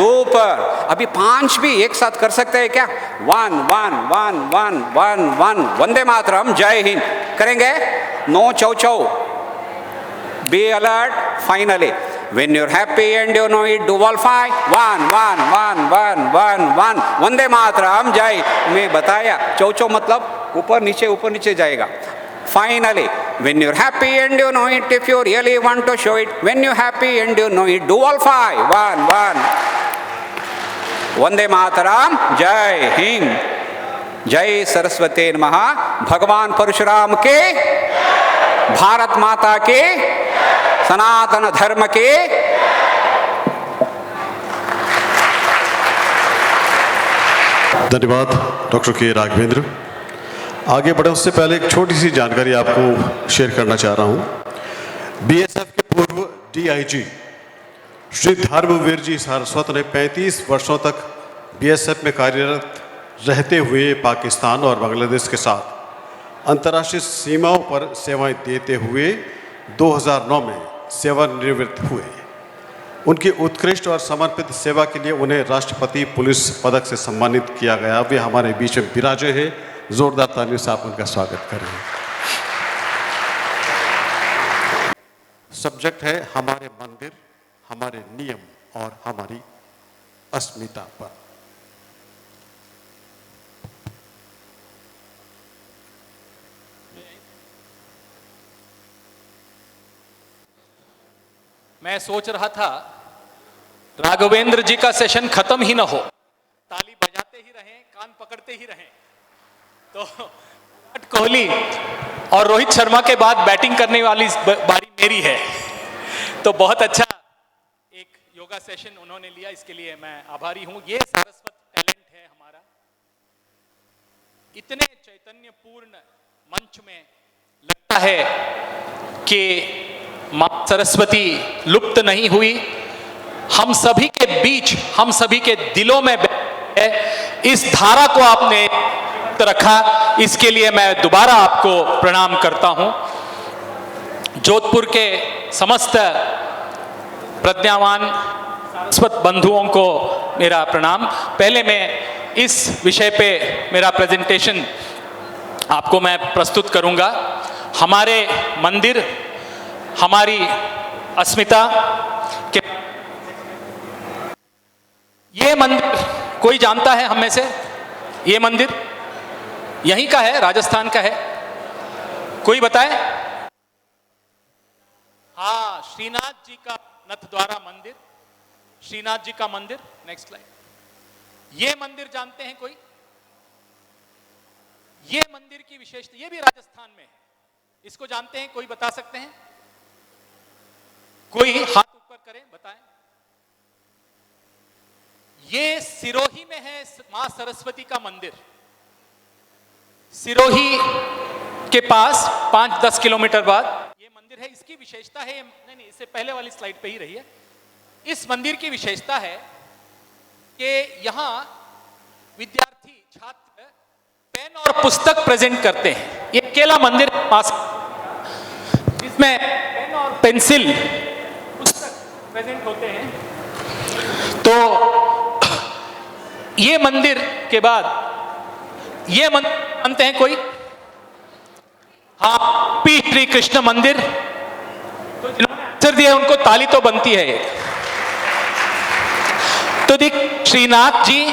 सुपर। अभी 5 भी एक साथ कर सकते हैं क्या? 1 1 1 1 1 1 वंदे मातरम, जय हिंद करेंगे। नो चौ चौ, be alert. Finally when you're happy and you know it, do all 5 1 1 1 1 1 1 Vande Mataram, जय। मैं बताया चौ चौ मतलब ऊपर नीचे जाएगा। Finally, when you're happy and you know it, if you really want to show it, when you're happy and you know it, do all 5 1 1 Vande Mataram, जय हिंद। जय सरस्वती नमः। भगवान परशुराम के, भारत माता के, सनातन धर्म के। धन्यवाद डॉक्टर के राघवेंद्र। आगे बढ़े उससे पहले एक छोटी सी जानकारी आपको शेयर करना चाह रहा हूं। बीएसएफ के पूर्व डीआईजी श्री धर्मवीर जी सारस्वत ने 35 वर्षों तक बीएसएफ में कार्यरत रहते हुए पाकिस्तान और बांग्लादेश के साथ अंतर्राष्ट्रीय सीमाओं पर सेवाएं देते हुए 2009 में सेवानिवृत्त हुए। उनकी उत्कृष्ट और समर्पित सेवा के लिए उन्हें राष्ट्रपति पुलिस पदक से सम्मानित किया गया। वे हमारे बीच में विराजे हैं। जोरदार तालियों से आप उनका स्वागत करें। सब्जेक्ट है हमारे मंदिर, हमारे नियम और हमारी अस्मिता पर। मैं सोच रहा था राघवेंद्र जी का सेशन खत्म ही ना हो, ताली बजाते ही रहें, कान पकड़ते ही रहें। तो विराट कोहली और रोहित शर्मा के बाद बैटिंग करने वाली बारी मेरी है। तो बहुत अच्छा एक योगा सेशन उन्होंने लिया, इसके लिए मैं आभारी हूं। ये सारस्वत टैलेंट है हमारा। इतने चैतन्यपूर्ण मंच में लगता है कि मां सरस्वती लुप्त नहीं हुई, हम सभी के बीच, हम सभी के दिलों में है। इस धारा को आपने रखा, इसके लिए मैं दोबारा आपको प्रणाम करता हूं। जोधपुर के समस्त प्रज्ञावान सारस्वत बंधुओं को मेरा प्रणाम। पहले मैं इस विषय पे मेरा प्रेजेंटेशन आपको मैं प्रस्तुत करूंगा। हमारे मंदिर, हमारी अस्मिता के। ये मंदिर कोई जानता है हम में से? ये मंदिर यहीं का है, राजस्थान का है? कोई बताए? हाँ, श्रीनाथ जी का नथद्वारा मंदिर, श्रीनाथ जी का मंदिर। Next slide. ये मंदिर जानते हैं कोई? ये मंदिर की विशेषता, ये भी राजस्थान में है। इसको जानते हैं? कोई बता सकते हैं? कोई हाथ ऊपर करें, बताएं। ये सिरोही में है मां सरस्वती का मंदिर। सिरोही के पास 5-10 किलोमीटर बाद ये मंदिर है। इसकी विशेषता है, नहीं इससे पहले वाली स्लाइड पे ही रही है। इस मंदिर की विशेषता है कि यहां विद्यार्थी, छात्र पेन और पुस्तक प्रेजेंट करते हैं। ये अकेला मंदिर जिसमें पेन और पेंसिल, पुस्तक प्रेजेंट होते हैं। तो ये मंदिर के बाद ये मंदिर मानते हैं कोई? हाँ, पी श्री कृष्ण मंदिर। तो जिन्होंने आंसर दिया उनको ताली तो बनती है। तो देख, श्रीनाथ जी,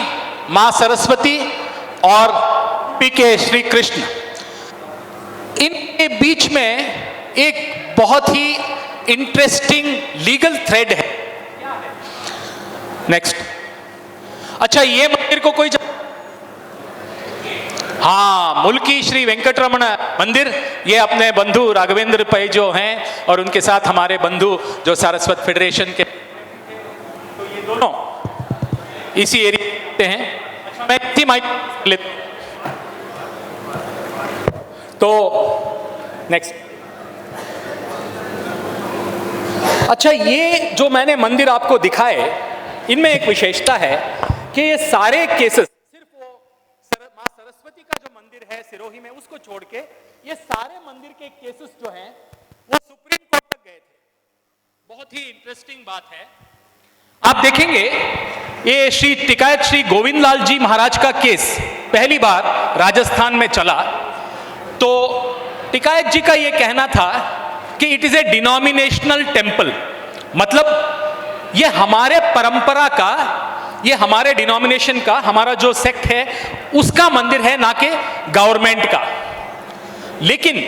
मां सरस्वती और पी के श्री कृष्ण, इनके बीच में एक बहुत ही इंटरेस्टिंग लीगल थ्रेड है। नेक्स्ट। अच्छा, ये मंदिर को कोई हाँ, मुल्की श्री वेंकटरमण मंदिर। ये अपने बंधु राघवेंद्र पै जो हैं और उनके साथ हमारे बंधु जो सारस्वत फेडरेशन के, तो ये दोनों इसी एरिया के हैं। मैं इसी माइक लेता। तो नेक्स्ट। अच्छा, ये जो मैंने मंदिर आपको दिखाए, इनमें एक विशेषता है कि ये सारे केसेस, सिर्फ वो मां सरस्वती का जो मंदिर है सिरोही में, उसको छोड़ के ये सारे मंदिर के केसेस जो हैं वो सुप्रीम कोर्ट तक गए थे। बहुत ही इंटरेस्टिंग बात है। आप देखेंगे ये श्री टिकायत श्री गोविंद लाल जी महाराज का केस पहली बार राजस्थान में चला तो टिकायत जी का ये कहना था कि it is a denominational temple, मतलब ये हमारे परंपरा का, ये हमारे डिनोमिनेशन का, हमारा जो सेक्ट है उसका मंदिर है, ना कि गवर्नमेंट का। लेकिन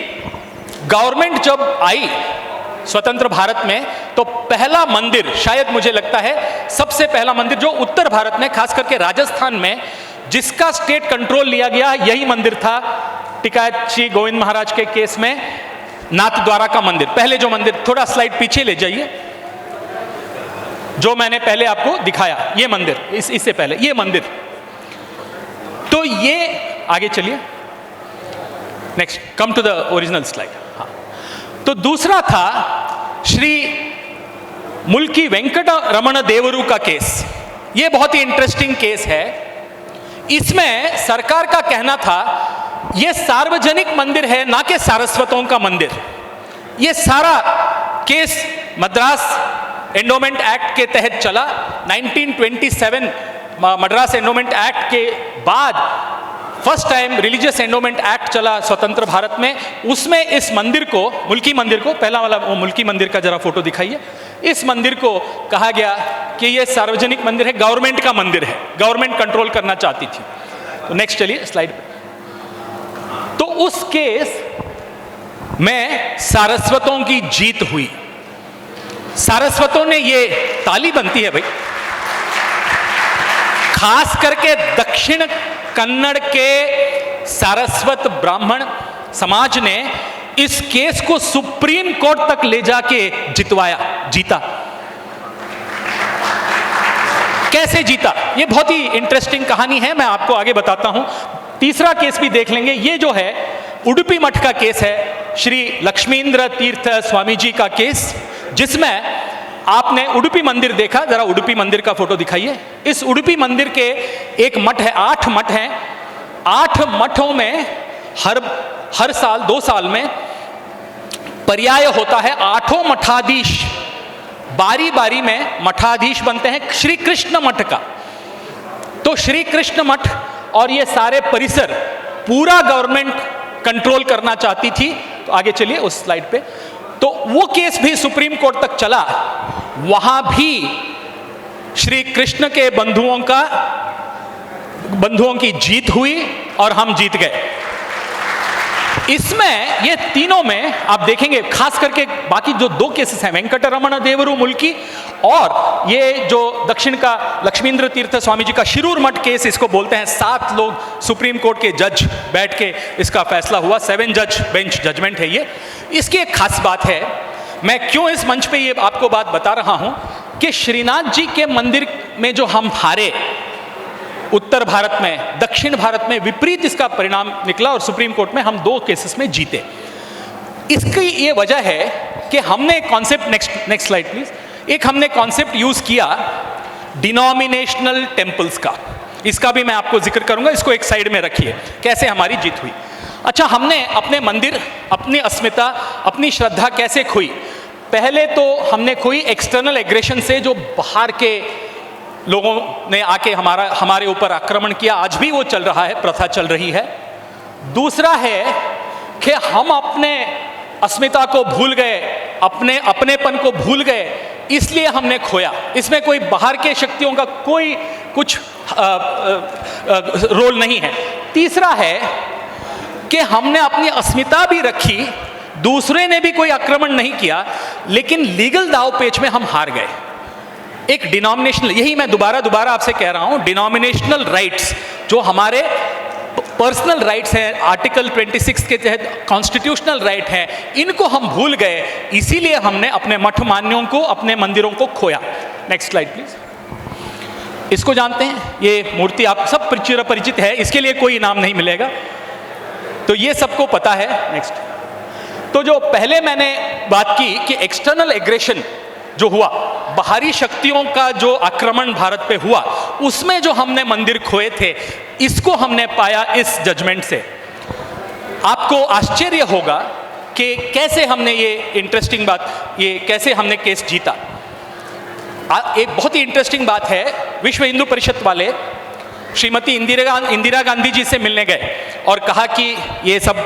गवर्नमेंट जब आई स्वतंत्र भारत में तो पहला मंदिर, शायद मुझे लगता है सबसे पहला मंदिर जो उत्तर भारत में, खास करके राजस्थान में, जिसका स्टेट कंट्रोल लिया गया, यही मंदिर था टिकायत श्री गोविंद महाराज के केस में, नाथ द्वारा का मंदिर। पहले जो मंदिर, थोड़ा स्लाइड पीछे ले जाइए, जो मैंने पहले आपको दिखाया, ये मंदिर, इससे पहले ये मंदिर। तो ये आगे चलिए, next, come to the original slide. हाँ, तो दूसरा था श्री मुल्की वेंकट रमण देवरू का केस। ये बहुत ही इंटरेस्टिंग केस है। इसमें सरकार का कहना था ये सार्वजनिक मंदिर है, ना कि सारस्वतों का मंदिर। ये सारा केस मद्रास एंडोमेंट एक्ट के तहत चला। 1927 मद्रास एंडोमेंट एक्ट के बाद first time religious endowment act चला स्वतंत्र भारत में। उसमें इस मंदिर को, मुल्की मंदिर को, पहला वाला वो मुल्की मंदिर का जरा फोटो दिखाइए, इस मंदिर को कहा गया कि ये सार्वजनिक मंदिर है, गवर्नमेंट का मंदिर है, गवर्नमेंट कंट्रोल करना चाहती थी। तो नेक्स्ट चलिए स्लाइड पे। तो उस केस में सारस्वतों की जीत हुई। सारस्वतों ने, ये ताली बनती है भाई, खास करके दक्षिण कन्नड़ के सारस्वत ब्राह्मण समाज ने इस केस को सुप्रीम कोर्ट तक ले जाके जितवाया, जीता। कैसे जीता, ये बहुत ही इंटरेस्टिंग कहानी है, मैं आपको आगे बताता हूं। तीसरा केस भी देख लेंगे। ये जो है उडुपी मठ का केस है, श्री लक्ष्मींद्र तीर्थ स्वामी जी का केस, जिसमें आपने उडुपी मंदिर देखा, जरा उडुपी मंदिर का फोटो दिखाइए। इस उडुपी मंदिर के एक मठ है, 8 मठ हैं। 8 मठों में हर साल 2 साल में पर्याय होता है। 8 मठाधीश बारी बारी में मठाधीश बनते हैं श्री कृष्ण मठ का। तो श्री कृष्ण मठ और ये सारे परिसर पूरा गवर्नमेंट कंट्रोल करना चाहती थी। तो आगे चलिए उस स्लाइड पे। तो वो केस भी सुप्रीम कोर्ट तक चला। वहां भी श्री कृष्ण के बंधुओं की जीत हुई और हम जीत गए। इसमें ये तीनों में आप देखेंगे, खास करके बाकी जो 2 केसेस हैं, वेंकटरमण देवरू मुल्की और ये जो दक्षिण का लक्ष्मींद्र तीर्थ स्वामी जी का शिरूर मठ केस, इसको बोलते हैं। 7 लोग सुप्रीम कोर्ट के जज बैठ के इसका फैसला हुआ। 7 जज बेंच जजमेंट है ये। इसकी एक खास बात है, मैं क्यों इस मंच पे ये आपको बात बता रहा हूं कि श्रीनाथ जी के मंदिर में जो हम हारे उत्तर भारत में, दक्षिण भारत में विपरीत इसका परिणाम निकला और सुप्रीम कोर्ट में हम 2 केसेस में जीते। इसकी ये वजह है कि हमने कॉन्सेप्ट, नेक्स्ट स्लाइड प्लीज, एक हमने कॉन्सेप्ट यूज किया डिनोमिनेशनल टेम्पल्स का। इसका भी मैं आपको जिक्र करूंगा, इसको एक साइड में रखिए, कैसे हमारी जीत हुई। अच्छा, हमने अपने मंदिर, अपनी अस्मिता, अपनी श्रद्धा कैसे खोई? पहले तो हमने खोई एक्सटर्नल एग्रेशन से, जो बाहर के लोगों ने आके हमारे ऊपर आक्रमण किया। आज भी वो चल रहा है, प्रथा चल रही है। दूसरा है कि हम अपने अस्मिता को भूल गए, अपनेपन को भूल गए, इसलिए हमने खोया। इसमें कोई बाहर के शक्तियों का कोई कुछ रोल नहीं है। तीसरा है कि हमने अपनी अस्मिता भी रखी, दूसरे ने भी कोई आक्रमण नहीं किया, लेकिन लीगल दाव पेच में हम हार गए। एक डिनोमिनेशनल, यही मैं दोबारा आपसे कह रहा हूं, डिनोमिनेशनल राइट्स जो हमारे पर्सनल राइट्स हैं, आर्टिकल 26 के तहत कॉन्स्टिट्यूशनल राइट हैं, इनको हम भूल गए। इसीलिए हमने अपने मठ मान्यों को, अपने मंदिरों को खोया। Next slide please. इसको जानते हैं, ये मूर्ति आप सब परिचित है, इसके लिए कोई इनाम नहीं मिलेगा, तो ये सबको पता है। नेक्स्ट। तो जो पहले मैंने बात की कि एक्सटर्नल एग्रेशन जो हुआ, बाहरी शक्तियों का जो आक्रमण भारत पे हुआ, उसमें जो हमने मंदिर खोए थे, इसको हमने पाया इस जजमेंट से। आपको आश्चर्य होगा कि कैसे हमने ये इंटरेस्टिंग बात, ये कैसे हमने केस जीता। एक बहुत ही इंटरेस्टिंग बात है विश्व हिंदू परिषद वाले श्रीमती इंदिरा गांधी जी से मिलने गए और कहा कि ये सब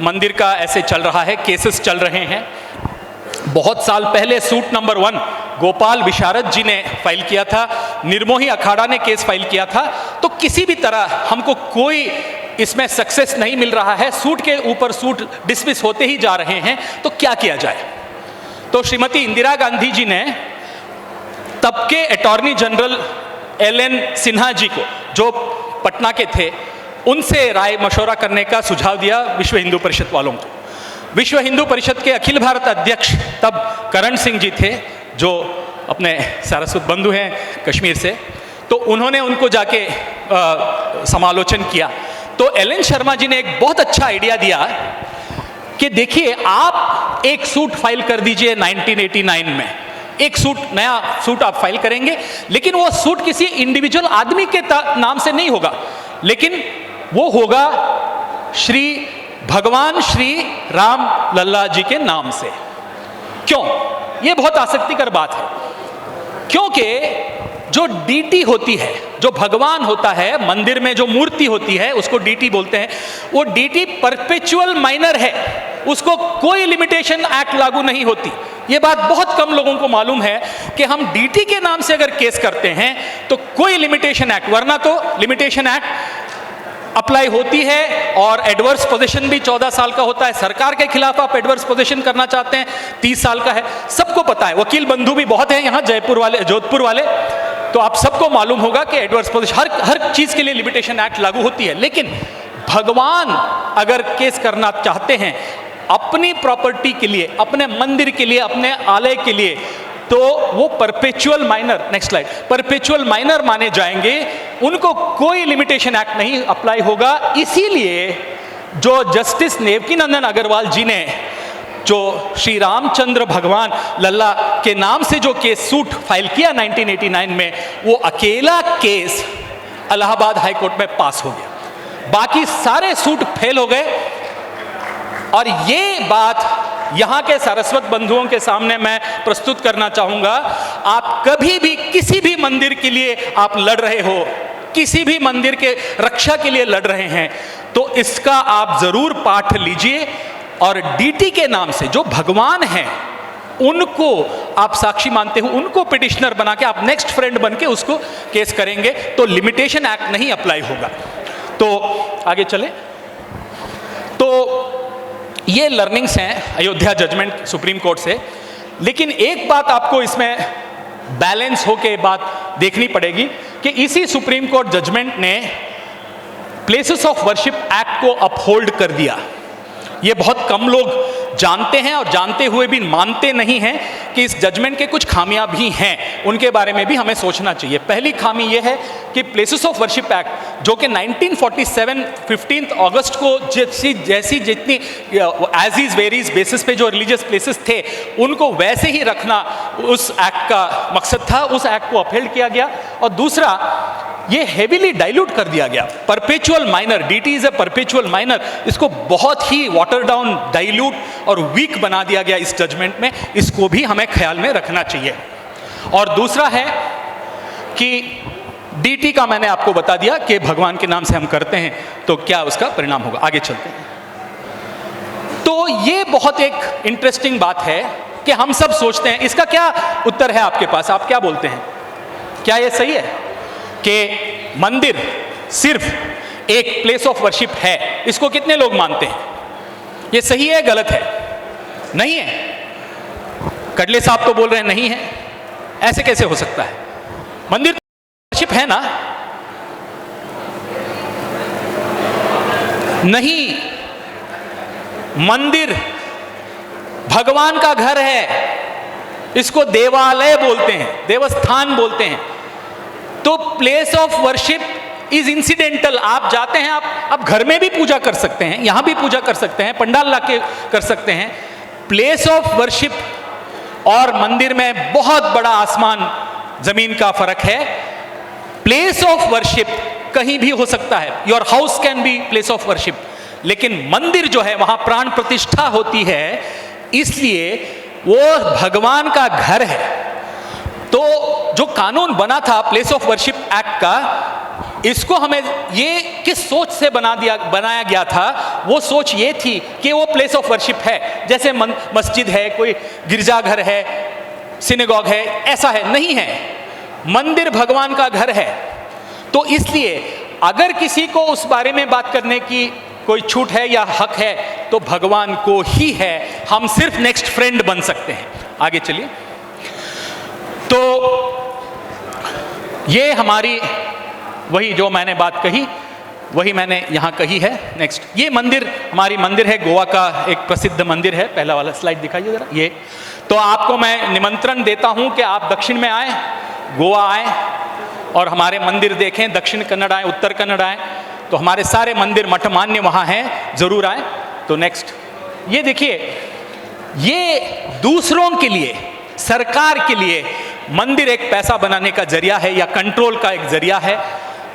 मंदिर का ऐसे चल रहा है, केसेस चल रहे हैं। बहुत साल पहले सूट नंबर 1 गोपाल विशारद जी ने फाइल किया था, निर्मोही अखाड़ा ने केस फाइल किया था। तो किसी भी तरह हमको कोई इसमें सक्सेस नहीं मिल रहा है, सूट के ऊपर सूट डिसमिस होते ही जा रहे हैं। तो क्या किया जाए? तो श्रीमती इंदिरा गांधी जी ने तब के attorney general LN. Sinha ji को, जो पटना के थे, उनसे राय मशवरा करने का सुझाव दिया विश्व हिंदू परिषद वालों को। विश्व हिंदू परिषद के अखिल भारत अध्यक्ष तब करण सिंह जी थे, जो अपने सारस्वत बंधु हैं कश्मीर से। तो उन्होंने उनको जाके समालोचन किया। तो एल.एन. शर्मा जी ने एक बहुत अच्छा आइडिया दिया कि देखिए, आप एक सूट फाइल कर दीजिए 1989 में, एक सूट, नया सूट आप फाइल करेंगे, लेकिन वो सूट किसी इंडिविजुअल आदमी के नाम से नहीं होगा, लेकिन वो होगा श्री भगवान श्री राम लल्ला जी के नाम से। क्यों? ये बहुत आसक्तिकर बात है, क्योंकि जो डीटी होती है, जो भगवान होता है, मंदिर में जो मूर्ति होती है उसको डीटी बोलते हैं। वो डीटी परपेचुअल माइनर है, उसको कोई लिमिटेशन एक्ट लागू नहीं होती। ये बात बहुत कम लोगों को मालूम है कि हम डीटी के नाम से अगर केस करते हैं तो कोई लिमिटेशन एक्ट, वरना तो लिमिटेशन एक्ट अप्लाई होती है और एडवर्स पोजीशन भी 14 साल का होता है। सरकार के खिलाफ आप एडवर्स पोजीशन करना चाहते हैं 30 साल का है, सबको पता है। वकील बंधु भी बहुत हैं यहाँ, जयपुर वाले, जोधपुर वाले, तो आप सबको मालूम होगा कि एडवर्स पोजीशन हर चीज के लिए लिमिटेशन एक्ट लागू होती है। लेकिन भगवान अगर केस करना चाहते हैं अपनी प्रॉपर्टी के लिए, अपने मंदिर के लिए, अपने आलय के लिए, तो वो perpetual minor, next slide, perpetual minor माने जाएंगे, उनको कोई लिमिटेशन एक्ट नहीं अप्लाई होगा। इसीलिए जो जस्टिस नेवकीनंदन अग्रवाल जी ने जो श्री रामचंद्र भगवान लल्ला के नाम से जो केस सूट फाइल किया 1989 में, वो अकेला केस इलाहाबाद हाई कोर्ट में पास हो गया, बाकी सारे सूट फेल हो गए। और ये बात यहाँ के सारस्वत बंधुओं के सामने मैं प्रस्तुत करना चाहूँगा। आप कभी भी किसी भी मंदिर के लिए आप लड़ रहे हो, किसी भी मंदिर के रक्षा के लिए लड़ रहे हैं, तो इसका आप ज़रूर पाठ लीजिए और डीटी के नाम से जो भगवान हैं उनको आप साक्षी मानते हो, उनको पिटिशनर बना के आप नेक्स्ट फ्रेंड बन के उसको केस करेंगे तो लिमिटेशन एक्ट नहीं अप्लाई होगा। तो आगे चले। तो ये लर्निंग्स हैं अयोध्या जजमेंट सुप्रीम कोर्ट से। लेकिन एक बात आपको इसमें बैलेंस होके बात देखनी पड़ेगी कि इसी सुप्रीम कोर्ट जजमेंट ने प्लेसेस ऑफ वर्शिप एक्ट को अपहोल्ड कर दिया। ये बहुत कम लोग जानते हैं और जानते हुए भी मानते नहीं हैं कि इस जजमेंट के कुछ खामियां भी हैं, उनके बारे में भी हमें सोचना चाहिए। पहली खामी यह है कि प्लेसेस ऑफ वर्शिप एक्ट जो कि 1947 15 अगस्त को जितनी एज इज वेरीज बेसिस पे जो रिलीजियस प्लेसेस थे उनको वैसे ही रखना उस एक्ट का मकसद था, उस एक्ट को अपहेल्ड किया गया। और दूसरा, ये हेवीली डाइल्यूट कर दिया गया। Perpetual minor, DT is a perpetual minor, इसको बहुत ही वाटर डाउन, डाइल्यूट और वीक बना दिया गया इस जजमेंट में। इसको भी हमें ख्याल में रखना चाहिए। और दूसरा है कि डीटी का मैंने आपको बता दिया कि भगवान के नाम से हम करते हैं तो क्या उसका परिणाम होगा। आगे चलते हैं। तो ये बहुत एक इंटरेस्टिंग बात है कि हम सब सोचते हैं, इसका क्या उत्तर है आपके पास? आप क्या बोलते हैं? क्या ये सही है कि मंदिर सिर्फ एक प्लेस ऑफ वर्शिप है? इसको कितने लोग मानते हैं? ये सही है, गलत है? नहीं है। कडले साहब तो बोल रहे हैं नहीं है। ऐसे कैसे हो सकता है? मंदिर वर्शिप है ना? नहीं, मंदिर भगवान का घर है, इसको देवालय बोलते हैं, देवस्थान बोलते हैं। तो place of worship is incidental. आप जाते हैं, आप घर में भी पूजा कर सकते हैं, यहां भी पूजा कर सकते हैं, पंडाल ला के कर सकते हैं। प्लेस ऑफ वर्शिप और मंदिर में बहुत बड़ा आसमान जमीन का फर्क है। प्लेस ऑफ वर्शिप कहीं भी हो सकता है, your house can be place of worship, लेकिन मंदिर जो है वहां प्राण प्रतिष्ठा होती है, इसलिए वो भगवान का घर है। तो जो कानून बना था प्लेस ऑफ वर्शिप एक्ट का, इसको हमें ये किस सोच से बनाया गया था, वो सोच ये थी कि वो प्लेस ऑफ वर्शिप है, जैसे मस्जिद है, कोई गिरजाघर है, सिनेगॉग है, ऐसा है नहीं है। मंदिर भगवान का घर है। तो इसलिए अगर किसी को उस बारे में बात करने की कोई छूट है या हक है तो भगवान को ही है। हम सिर्फ नेक्स्ट फ्रेंड बन सकते हैं। आगे चलिए। तो ये हमारी वही जो मैंने बात कही वही मैंने यहाँ कही है। नेक्स्ट, ये मंदिर हमारी मंदिर है, गोवा का एक प्रसिद्ध मंदिर है। पहला वाला स्लाइड दिखाइए जरा। ये तो आपको मैं निमंत्रण देता हूँ कि आप दक्षिण में आए, गोवा आए और हमारे मंदिर देखें। दक्षिण कन्नड़ आए, उत्तर कन्नड़ आए, तो हमारे सारे मंदिर मठमान्य वहाँ हैं, जरूर आए। तो नेक्स्ट, ये देखिए, ये दूसरों के लिए, सरकार के लिए मंदिर एक पैसा बनाने का जरिया है या कंट्रोल का एक जरिया है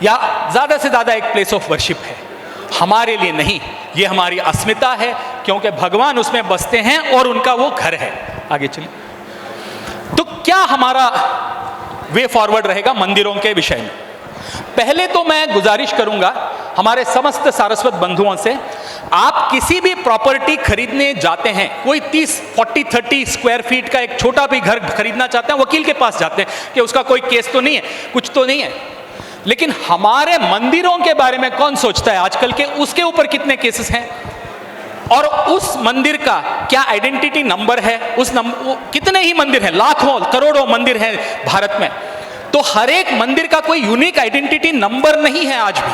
या ज़्यादा से ज़्यादा एक प्लेस ऑफ वर्शिप है। हमारे लिए नहीं, ये हमारी अस्मिता है, क्योंकि भगवान उसमें बसते हैं और उनका वो घर है। आगे चलिए। तो क्या हमारा वे फॉरवर्ड रहेगा मंदिरों के विषय में? पहले तो मैं गुजारिश करूंगा हमारे समस्त सारस्वत बंधुओं से, आप किसी भी प्रॉपर्टी खरीदने जाते हैं, कोई 30, 40, 30 स्क्वायर फीट का एक छोटा भी घर खरीदना चाहते हैं, वकील के पास जाते हैं कि उसका कोई केस तो नहीं है, कुछ तो नहीं है। लेकिन हमारे मंदिरों के बारे में कौन सोचता है आजकल के? उसके ऊपर कितने केसेस हैं और उस मंदिर का क्या आइडेंटिटी नंबर है? उस नंबर, कितने ही मंदिर हैं, लाखों करोड़ों मंदिर हैं भारत में। तो हर एक मंदिर का कोई यूनिक आइडेंटिटी नंबर नहीं है आज भी।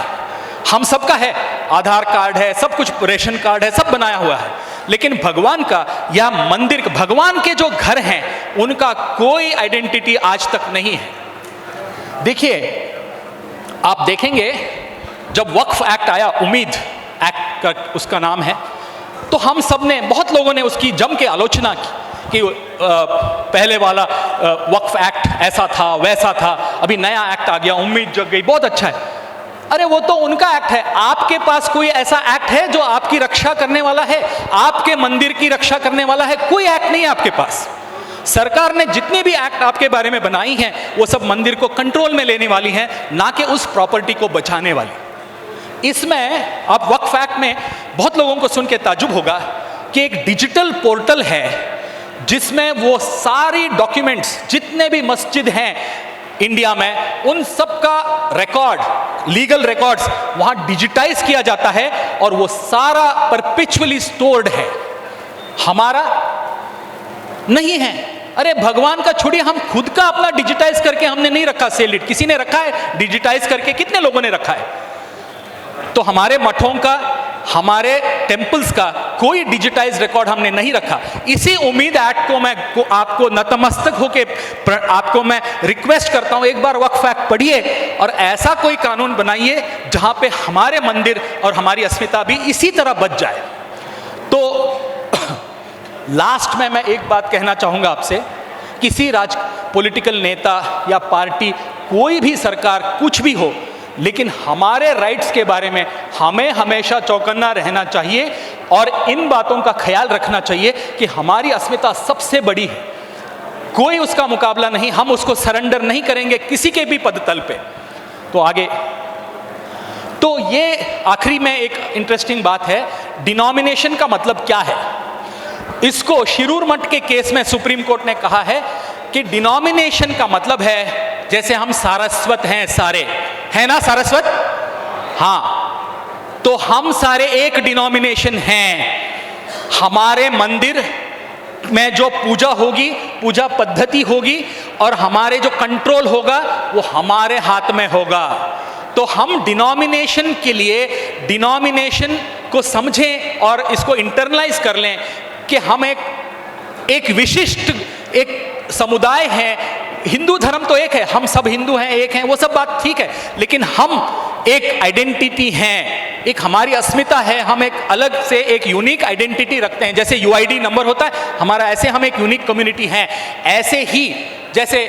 हम सबका है, आधार कार्ड है, सब कुछ, रेशन कार्ड है, सब बनाया हुआ है। लेकिन भगवान का या मंदिर, भगवान के जो घर हैं, उनका कोई आइडेंटिटी आज तक नहीं है। देखिए, आप देखेंगे जब वक्फ एक्ट आया, उम्मीद एक्ट का उसका नाम है, तो हम सब ने, बहुत लोगों ने उसकी जम के आलोचना की कि पहले वाला वक्फ एक्ट ऐसा था, वैसा था, अभी नया एक्ट आ गया, उम्मीद जग गई, बहुत अच्छा है। अरे वो तो उनका एक्ट है, आपके पास कोई ऐसा एक्ट है जो आपकी रक्षा करने वाला है, आपके मंदिर की रक्षा करने वाला है? कोई एक्ट नहीं है आपके पास। सरकार ने जितने भी एक्ट आपके बारे में बनाई हैं, वो सब मंदिर को कंट्रोल में लेने वाली हैं, ना कि उस प्रॉपर्टी को बचाने वाली। इसमें आप वक्फ एक्ट में बहुत लोगों को सुन के ताज्जुब होगा कि एक डिजिटल पोर्टल है जिसमें वो सारी डॉक्यूमेंट्स, जितने भी मस्जिद हैं इंडिया में, उन सब का रिकॉर्ड, लीगल रिकॉर्ड्स वहां डिजिटाइज किया जाता है और वो सारा परपेचुअली स्टोर्ड है। हमारा नहीं है। अरे भगवान का छोड़िए, हम खुद का अपना डिजिटाइज करके हमने नहीं रखा, सेलिड किसी ने रखा है डिजिटाइज करके? कितने लोगों ने रखा है? तो हमारे मठों का, हमारे टेम्पल्स का कोई डिजिटाइज रिकॉर्ड हमने नहीं रखा। इसी उम्मीद एक्ट को मैं आपको नतमस्तक होके आपको मैं रिक्वेस्ट करता हूं, एक बार वक्फ एक्ट पढ़िए और ऐसा कोई कानून बनाइए जहां पे हमारे मंदिर और हमारी अस्मिता भी इसी तरह बच जाए। तो लास्ट में मैं एक बात कहना चाहूंगा आपसे, किसी पॉलिटिकल नेता या पार्टी, कोई भी सरकार, कुछ भी हो, लेकिन हमारे राइट्स के बारे में हमें हमेशा चौकन्ना रहना चाहिए और इन बातों का ख्याल रखना चाहिए कि हमारी अस्मिता सबसे बड़ी है, कोई उसका मुकाबला नहीं, हम उसको सरेंडर नहीं करेंगे किसी के भी पदतल पे। तो आगे, तो ये आखिरी में एक इंटरेस्टिंग बात है, डिनोमिनेशन का मतलब क्या है? इसको शिरूर मठ के केस में सुप्रीम कोर्ट ने कहा है कि डिनोमिनेशन का मतलब है, जैसे हम सारस्वत हैं, सारे है ना सारस्वत? हाँ, तो हम सारे एक डिनोमिनेशन हैं। हमारे मंदिर में जो पूजा होगी, पूजा पद्धति होगी और हमारे जो कंट्रोल होगा वो हमारे हाथ में होगा। तो हम डिनोमिनेशन के लिए, डिनोमिनेशन को समझें और इसको इंटरनलाइज कर लें कि हम एक विशिष्ट एक समुदाय है। हिंदू धर्म तो एक है, हम सब हिंदू हैं, एक हैं, वो सब बात ठीक है, लेकिन हम एक आइडेंटिटी हैं, एक हमारी अस्मिता है, हम एक अलग से एक यूनिक आइडेंटिटी रखते हैं। जैसे यूआईडी नंबर होता है हमारा, ऐसे हम एक यूनिक कम्युनिटी हैं। ऐसे ही जैसे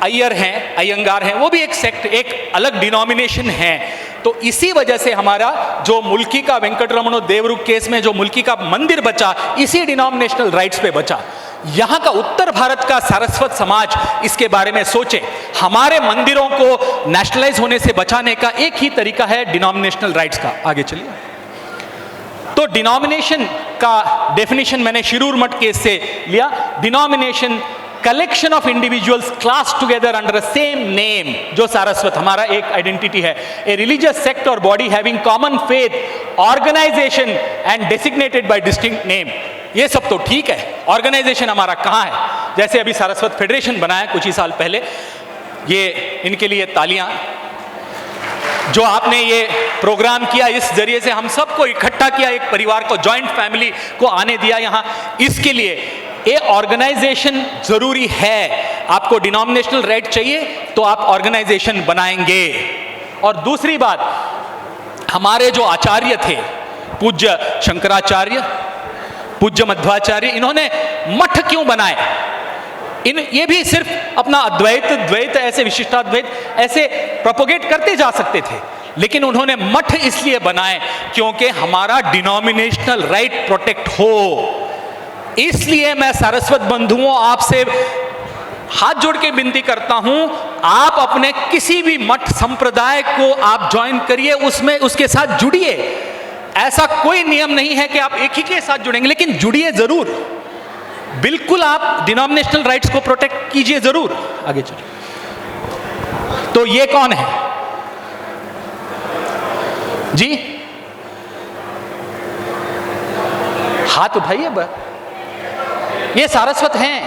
अय्यर हैं, अयंगार हैं, वो भी एक सेक्ट, एक अलग डिनोमिनेशन है। तो इसी वजह से हमारा जो मुल्की का वेंकटरमण देवरू केस में जो मुल्की का मंदिर बचा, इसी डिनोमिनेशनल राइट्स पे बचा। यहाँ का उत्तर भारत का सारस्वत समाज इसके बारे में सोचे। हमारे मंदिरों को नेशनलाइज होने से बचाने का एक ही तरीका है डिनोमिनेशनल राइट्स का। आगे चलिए। तो डिनोमिनेशन का डेफिनेशन मैंने शिरूर मठ केस से लिया। Denomination collection of individuals class together under a same name, जो सारस्वत हमारा एक आइडेंटिटी है। ए रिलीजियस सेक्ट और body having common faith, organisation and designated by distinct name. ये सब तो ठीक है, ऑर्गेनाइजेशन हमारा कहाँ है? जैसे अभी सारस्वत फेडरेशन बना है कुछ ही साल पहले, ये इनके लिए तालियां। जो आपने ये प्रोग्राम किया, इस जरिए से हम सबको इकट्ठा किया, एक परिवार को, जॉइंट फैमिली को आने दिया यहाँ, इसके लिए ये ऑर्गेनाइजेशन जरूरी है। आपको डिनोमिनेशनल राइट चाहिए तो आप ऑर्गेनाइजेशन बनाएंगे। और दूसरी बात, हमारे जो आचार्य थे, पूज्य शंकराचार्य, पूज्य मध्वाचार्य, इन्होंने मठ क्यों बनाए? ये भी सिर्फ अपना अद्वैत, द्वैत, ऐसे विशिष्टाद्वैत ऐसे प्रोपोगेट करते जा सकते थे, लेकिन उन्होंने मठ इसलिए बनाए क्योंकि हमारा डिनोमिनेशनल राइट प्रोटेक्ट हो। इसलिए मैं सारस्वत बंधुओं आपसे हाथ जोड़ के विनती करता हूं, आप अपने किसी भी मठ संप्रदाय को आप ज्वाइन करिए, उसमें उसके साथ जुड़िए। ऐसा कोई नियम नहीं है कि आप एक ही के साथ जुड़ेंगे, लेकिन जुड़िए जरूर। बिल्कुल आप डिनोमिनेशनल राइट्स को प्रोटेक्ट कीजिए जरूर। आगे चलिए। तो ये कौन है जी? हाथ उठाइए। ये सारस्वत हैं।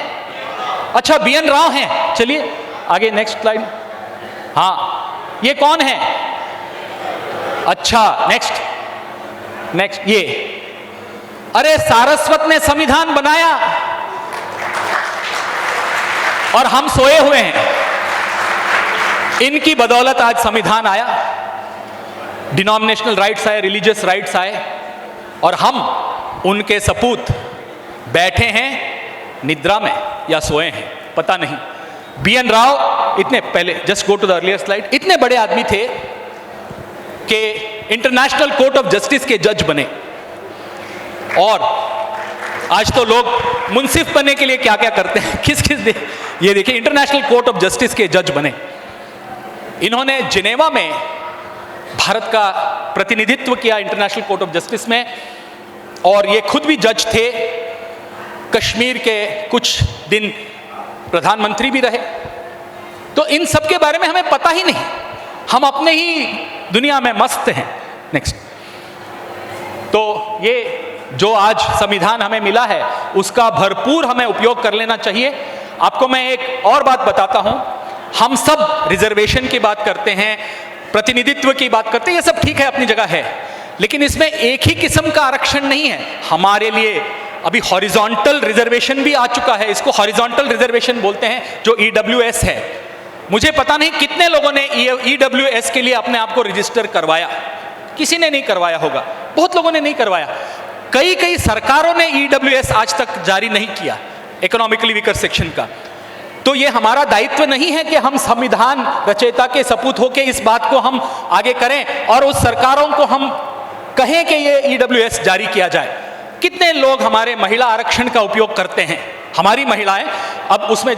अच्छा, BN राव हैं। चलिए आगे, नेक्स्ट स्लाइड। हाँ, ये कौन है? अच्छा, नेक्स्ट ये। अरे सारस्वत ने संविधान बनाया और हम सोए हुए हैं। इनकी बदौलत आज संविधान आया, डिनोमिनेशनल राइट्स आए, रिलीजियस राइट्स आए, और हम उनके सपूत बैठे हैं निद्रा में या सोए हैं, पता नहीं। BN राव इतने पहले, just go to the earlier slide, इतने बड़े आदमी थे कि इंटरनेशनल कोर्ट ऑफ जस्टिस के जज बने। और आज तो लोग मुंसिफ बनने के लिए क्या क्या करते हैं, किस किस दे, ये देखिए, इंटरनेशनल कोर्ट ऑफ जस्टिस के जज बने। इन्होंने जिनेवा में भारत का प्रतिनिधित्व किया इंटरनेशनल कोर्ट ऑफ जस्टिस में, और ये खुद भी जज थे। कश्मीर के कुछ दिन प्रधानमंत्री भी रहे। तो इन सब के बारे में हमें पता ही नहीं, हम अपने ही दुनिया में मस्त हैं। नेक्स्ट। तो ये जो आज संविधान हमें मिला है, उसका भरपूर हमें उपयोग कर लेना चाहिए। आपको मैं एक और बात बताता हूं, हम सब रिजर्वेशन की बात करते हैं, प्रतिनिधित्व की बात करते हैं, ये सब ठीक है, अपनी जगह है, लेकिन इसमें एक ही किस्म का आरक्षण नहीं है। हमारे लिए अभी हॉरिजॉन्टल रिजर्वेशन भी आ चुका है, इसको हॉरिजॉन्टल रिजर्वेशन बोलते हैं, जो EWS है। मुझे पता नहीं कितने लोगों ने EWS के लिए अपने आप को रजिस्टर करवाया, किसी ने नहीं करवाया होगा, बहुत लोगों ने नहीं करवाया। कई सरकारों ने EWS आज तक जारी नहीं किया, इकोनॉमिकली वीकर सेक्शन का। तो ये हमारा दायित्व नहीं है कि हम संविधान रचयिता के सपूत होकर इस बात को हम आगे करें और उस सरकारों को हम कहें कि ये EWS जारी किया जाए। कितने लोग हमारे महिला आरक्षण का उपयोग करते हैं, हमारी महिलाएं, अब उसमें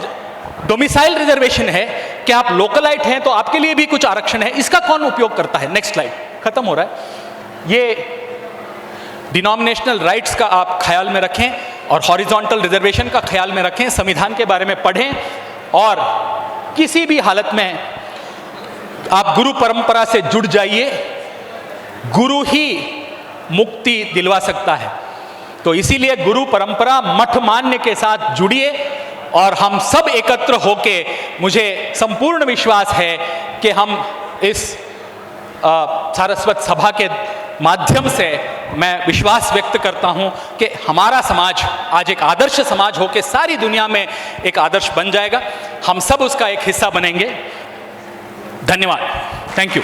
डोमिसाइल रिजर्वेशन है कि आप लोकलाइट हैं तो आपके लिए भी कुछ आरक्षण है, इसका कौन उपयोग करता है? नेक्स्ट स्लाइड, खत्म हो रहा है। ये डिनोमिनेशनल राइट्स का आप ख्याल में रखें और हॉरिजॉन्टल रिजर्वेशन का ख्याल में रखें, संविधान के बारे में पढ़ें, और किसी भी हालत में आप गुरु परंपरा से जुड़ जाइए। गुरु ही मुक्ति दिलवा सकता है। तो इसीलिए गुरु परंपरा, मठ मान्य के साथ जुड़िए, और हम सब एकत्र होके, मुझे संपूर्ण विश्वास है कि हम इस सारस्वत सभा के माध्यम से मैं विश्वास व्यक्त करता हूं कि हमारा समाज आज एक आदर्श समाज होकर सारी दुनिया में एक आदर्श बन जाएगा। हम सब उसका एक हिस्सा बनेंगे। धन्यवाद, थैंक यू।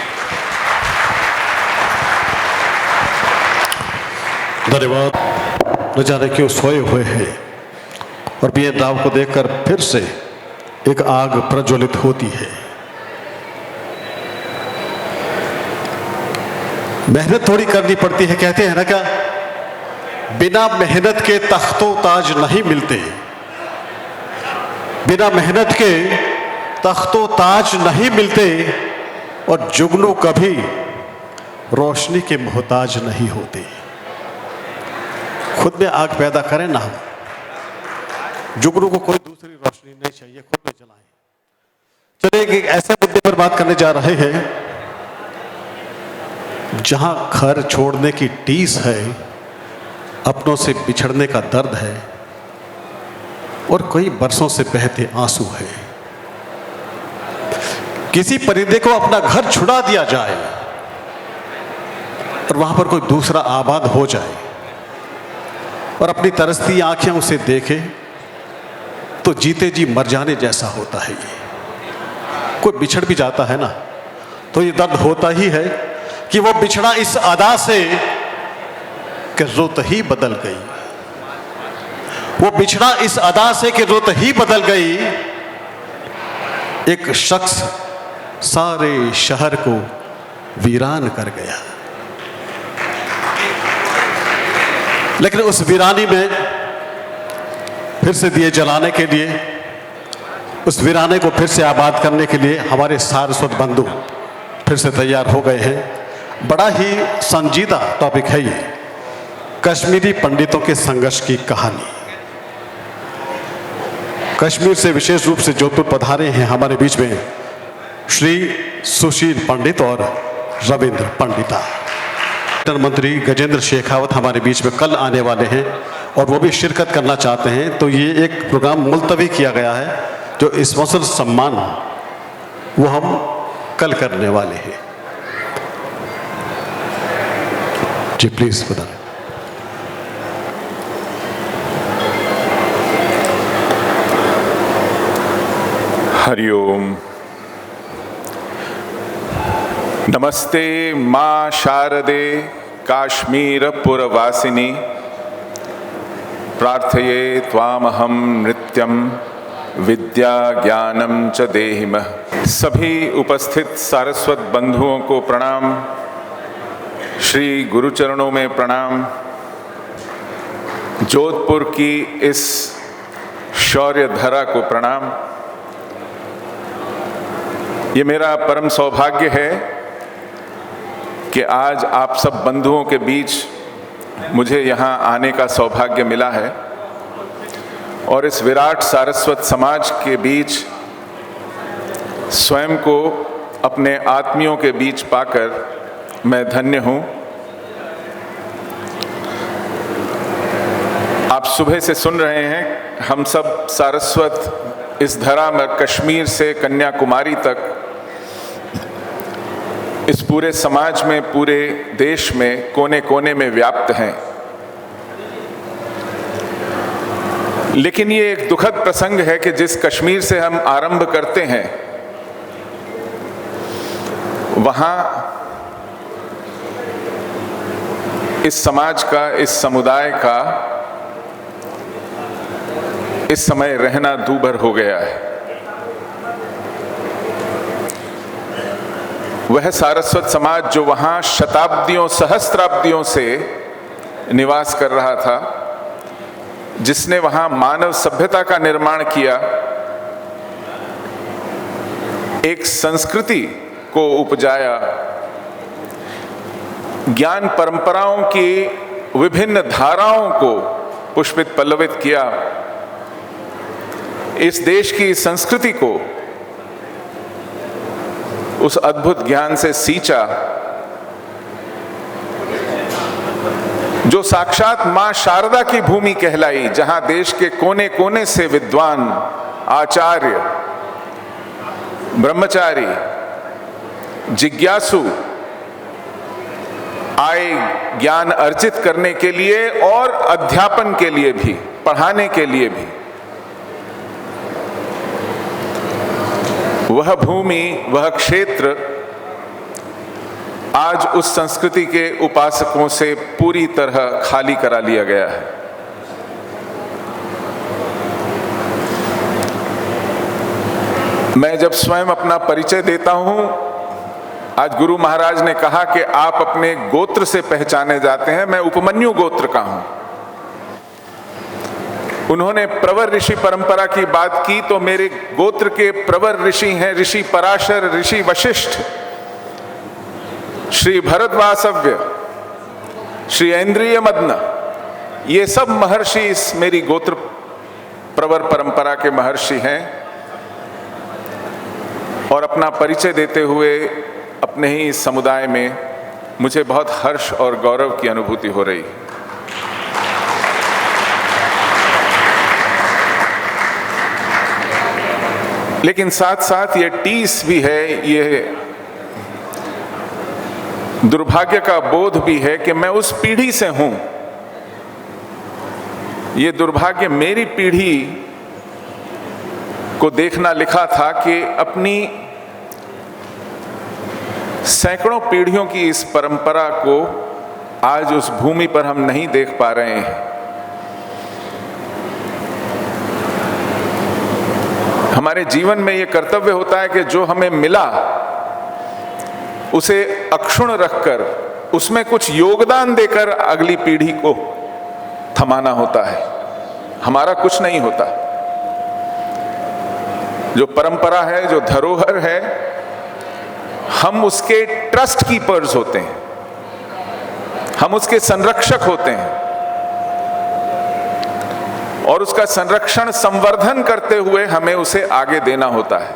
धन्यवाद। न जाने क्यों सोए हुए हैं, और BN राव को देखकर फिर से एक आग प्रज्वलित होती है। मेहनत थोड़ी करनी पड़ती है, कहते हैं ना क्या, बिना मेहनत के तख्तो ताज नहीं मिलते। बिना मेहनत के तख्तो ताज नहीं मिलते और जुगनू कभी रोशनी के मोहताज नहीं होते। खुद में आग पैदा करें ना हम, जुगनू को कोई दूसरी रोशनी नहीं चाहिए, खुद में जलाएं। चलिए एक ऐसे मुद्दे पर बात करने जा रहे हैं जहां घर छोड़ने की टीस है, अपनों से बिछड़ने का दर्द है और कई बरसों से बहते आंसू है। किसी परिंदे को अपना घर छुड़ा दिया जाए और वहां पर कोई दूसरा आबाद हो जाए और अपनी तरसती आंखें उसे देखे तो जीते जी मर जाने जैसा होता है। ये कोई बिछड़ भी जाता है ना तो ये दर्द होता ही है कि वो बिछड़ा इस अदा से कि रुत ही बदल गई, वो बिछड़ा इस अदा से कि रुत ही बदल गई। एक शख्स सारे शहर को वीरान कर गया, लेकिन उस वीरानी में फिर से दिए जलाने के लिए, उस वीराने को फिर से आबाद करने के लिए हमारे सारस्वत बंधु फिर से तैयार हो गए हैं। बड़ा ही संजीदा टॉपिक है ये, कश्मीरी पंडितों के संघर्ष की कहानी। कश्मीर से विशेष रूप से जोधपुर पधारे हैं हमारे बीच में श्री सुशील पंडित और रविंद्र पंडिता। मंत्री गजेंद्र शेखावत हमारे बीच में कल आने वाले हैं और वो भी शिरकत करना चाहते हैं, तो ये एक प्रोग्राम मुलतवी किया गया है। जो स्पेशल सम्मान वो हम कल करने वाले हैं। जी प्लीज बताएं। हरिओम। नमस्ते माँ शारदे काश्मीर पुरवासिनी, प्रार्थये त्वामहं नित्यं विद्या ज्ञानम च देहिमः। सभी उपस्थित सारस्वत बंधुओं को प्रणाम, श्री गुरुचरणों में प्रणाम। जोधपुर की इस शौर्य धरा को प्रणाम। ये मेरा परम सौभाग्य है कि आज आप सब बंधुओं के बीच मुझे यहाँ आने का सौभाग्य मिला है और इस विराट सारस्वत समाज के बीच स्वयं को अपने आत्मियों के बीच पाकर मैं धन्य हूँ। आप सुबह से सुन रहे हैं, हम सब सारस्वत इस धरा में कश्मीर से कन्याकुमारी तक इस पूरे समाज में, पूरे देश में कोने कोने में व्याप्त हैं। लेकिन ये एक दुखद प्रसंग है कि जिस कश्मीर से हम आरंभ करते हैं वहाँ इस समाज का, इस समुदाय का इस समय रहना दूभर हो गया है। वह सारस्वत समाज जो वहाँ शताब्दियों, सहस्त्राब्दियों से निवास कर रहा था, जिसने वहाँ मानव सभ्यता का निर्माण किया, एक संस्कृति को उपजाया, ज्ञान परंपराओं की विभिन्न धाराओं को पुष्पित पल्लवित किया, इस देश की संस्कृति को उस अद्भुत ज्ञान से सींचा जो साक्षात मां शारदा की भूमि कहलाई, जहां देश के कोने कोने से विद्वान, आचार्य, ब्रह्मचारी, जिज्ञासु आए ज्ञान अर्जित करने के लिए और अध्यापन के लिए भी, पढ़ाने के लिए भी। वह भूमि, वह क्षेत्र आज उस संस्कृति के उपासकों से पूरी तरह खाली करा लिया गया है। मैं जब स्वयं अपना परिचय देता हूं, आज गुरु महाराज ने कहा कि आप अपने गोत्र से पहचाने जाते हैं। मैं उपमन्यु गोत्र का हूं। उन्होंने प्रवर ऋषि परंपरा की बात की, तो मेरे गोत्र के प्रवर ऋषि हैं ऋषि पराशर, ऋषि वशिष्ठ, श्री भरद्वासव्य, श्री ऐन्द्रिय मदन, ये सब महर्षि इस मेरी गोत्र प्रवर परंपरा के महर्षि हैं। और अपना परिचय देते हुए अपने ही इस समुदाय में मुझे बहुत हर्ष और गौरव की अनुभूति हो रही है। लेकिन साथ साथ ये टीस भी है, ये दुर्भाग्य का बोध भी है कि मैं उस पीढ़ी से हूं। ये दुर्भाग्य मेरी पीढ़ी को देखना लिखा था कि अपनी सैकड़ों पीढ़ियों की इस परंपरा को आज उस भूमि पर हम नहीं देख पा रहे हैं। हमारे जीवन में ये कर्तव्य होता है कि जो हमें मिला उसे अक्षुण्ण रखकर उसमें कुछ योगदान देकर अगली पीढ़ी को थमाना होता है। हमारा कुछ नहीं होता। जो परंपरा है, जो धरोहर है, हम उसके ट्रस्ट कीपर्स होते हैं, हम उसके संरक्षक होते हैं और उसका संरक्षण संवर्धन करते हुए हमें उसे आगे देना होता है।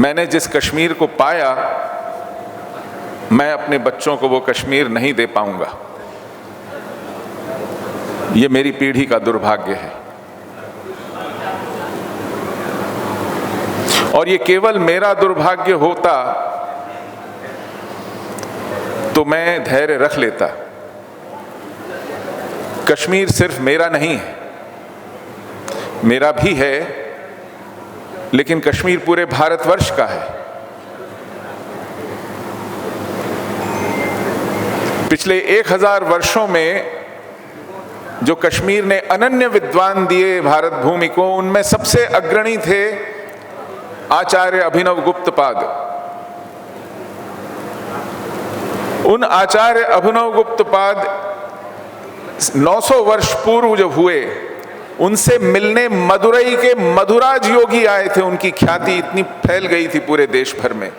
मैंने जिस कश्मीर को पाया, मैं अपने बच्चों को वो कश्मीर नहीं दे पाऊंगा। ये मेरी पीढ़ी का दुर्भाग्य है और ये केवल मेरा दुर्भाग्य होता तो मैं धैर्य रख लेता। कश्मीर सिर्फ मेरा नहीं है, मेरा भी है, लेकिन कश्मीर पूरे भारतवर्ष का है। पिछले 1000 वर्षों में जो कश्मीर ने अनन्य विद्वान दिए भारत भूमि को, उनमें सबसे अग्रणी थे आचार्य अभिनव गुप्तपाद। उन आचार्य अभिनव गुप्तपाद 900 वर्ष पूर्व जब हुए, उनसे मिलने मदुरई के मधुराज योगी आए थे। उनकी ख्याति इतनी फैल गई थी पूरे देश भर में।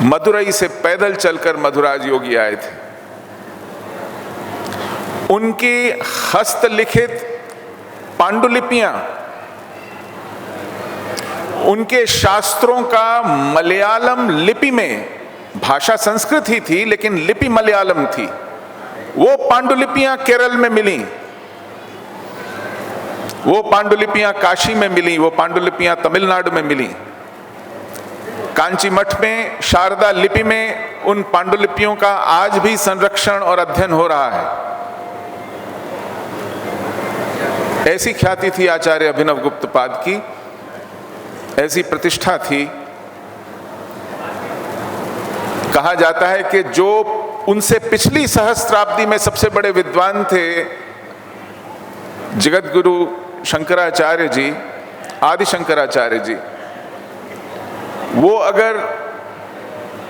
मदुरई से पैदल चलकर मधुराज योगी आए थे। उनकी हस्तलिखित पांडुलिपियां, उनके शास्त्रों का मलयालम लिपि में, भाषा संस्कृत ही थी लेकिन लिपि मलयालम थी, वो पांडुलिपियां केरल में मिली, वो पांडुलिपियां काशी में मिली, वो पांडुलिपियां तमिलनाडु में मिली। कांची मठ में शारदा लिपि में उन पांडुलिपियों का आज भी संरक्षण और अध्ययन हो रहा है। ऐसी ख्याति थी आचार्य अभिनव गुप्तपाद की, ऐसी प्रतिष्ठा थी। कहा जाता है कि जो उनसे पिछली सहस्त्राब्दी में सबसे बड़े विद्वान थे, जगत गुरु शंकराचार्य जी, आदि शंकराचार्य जी, वो अगर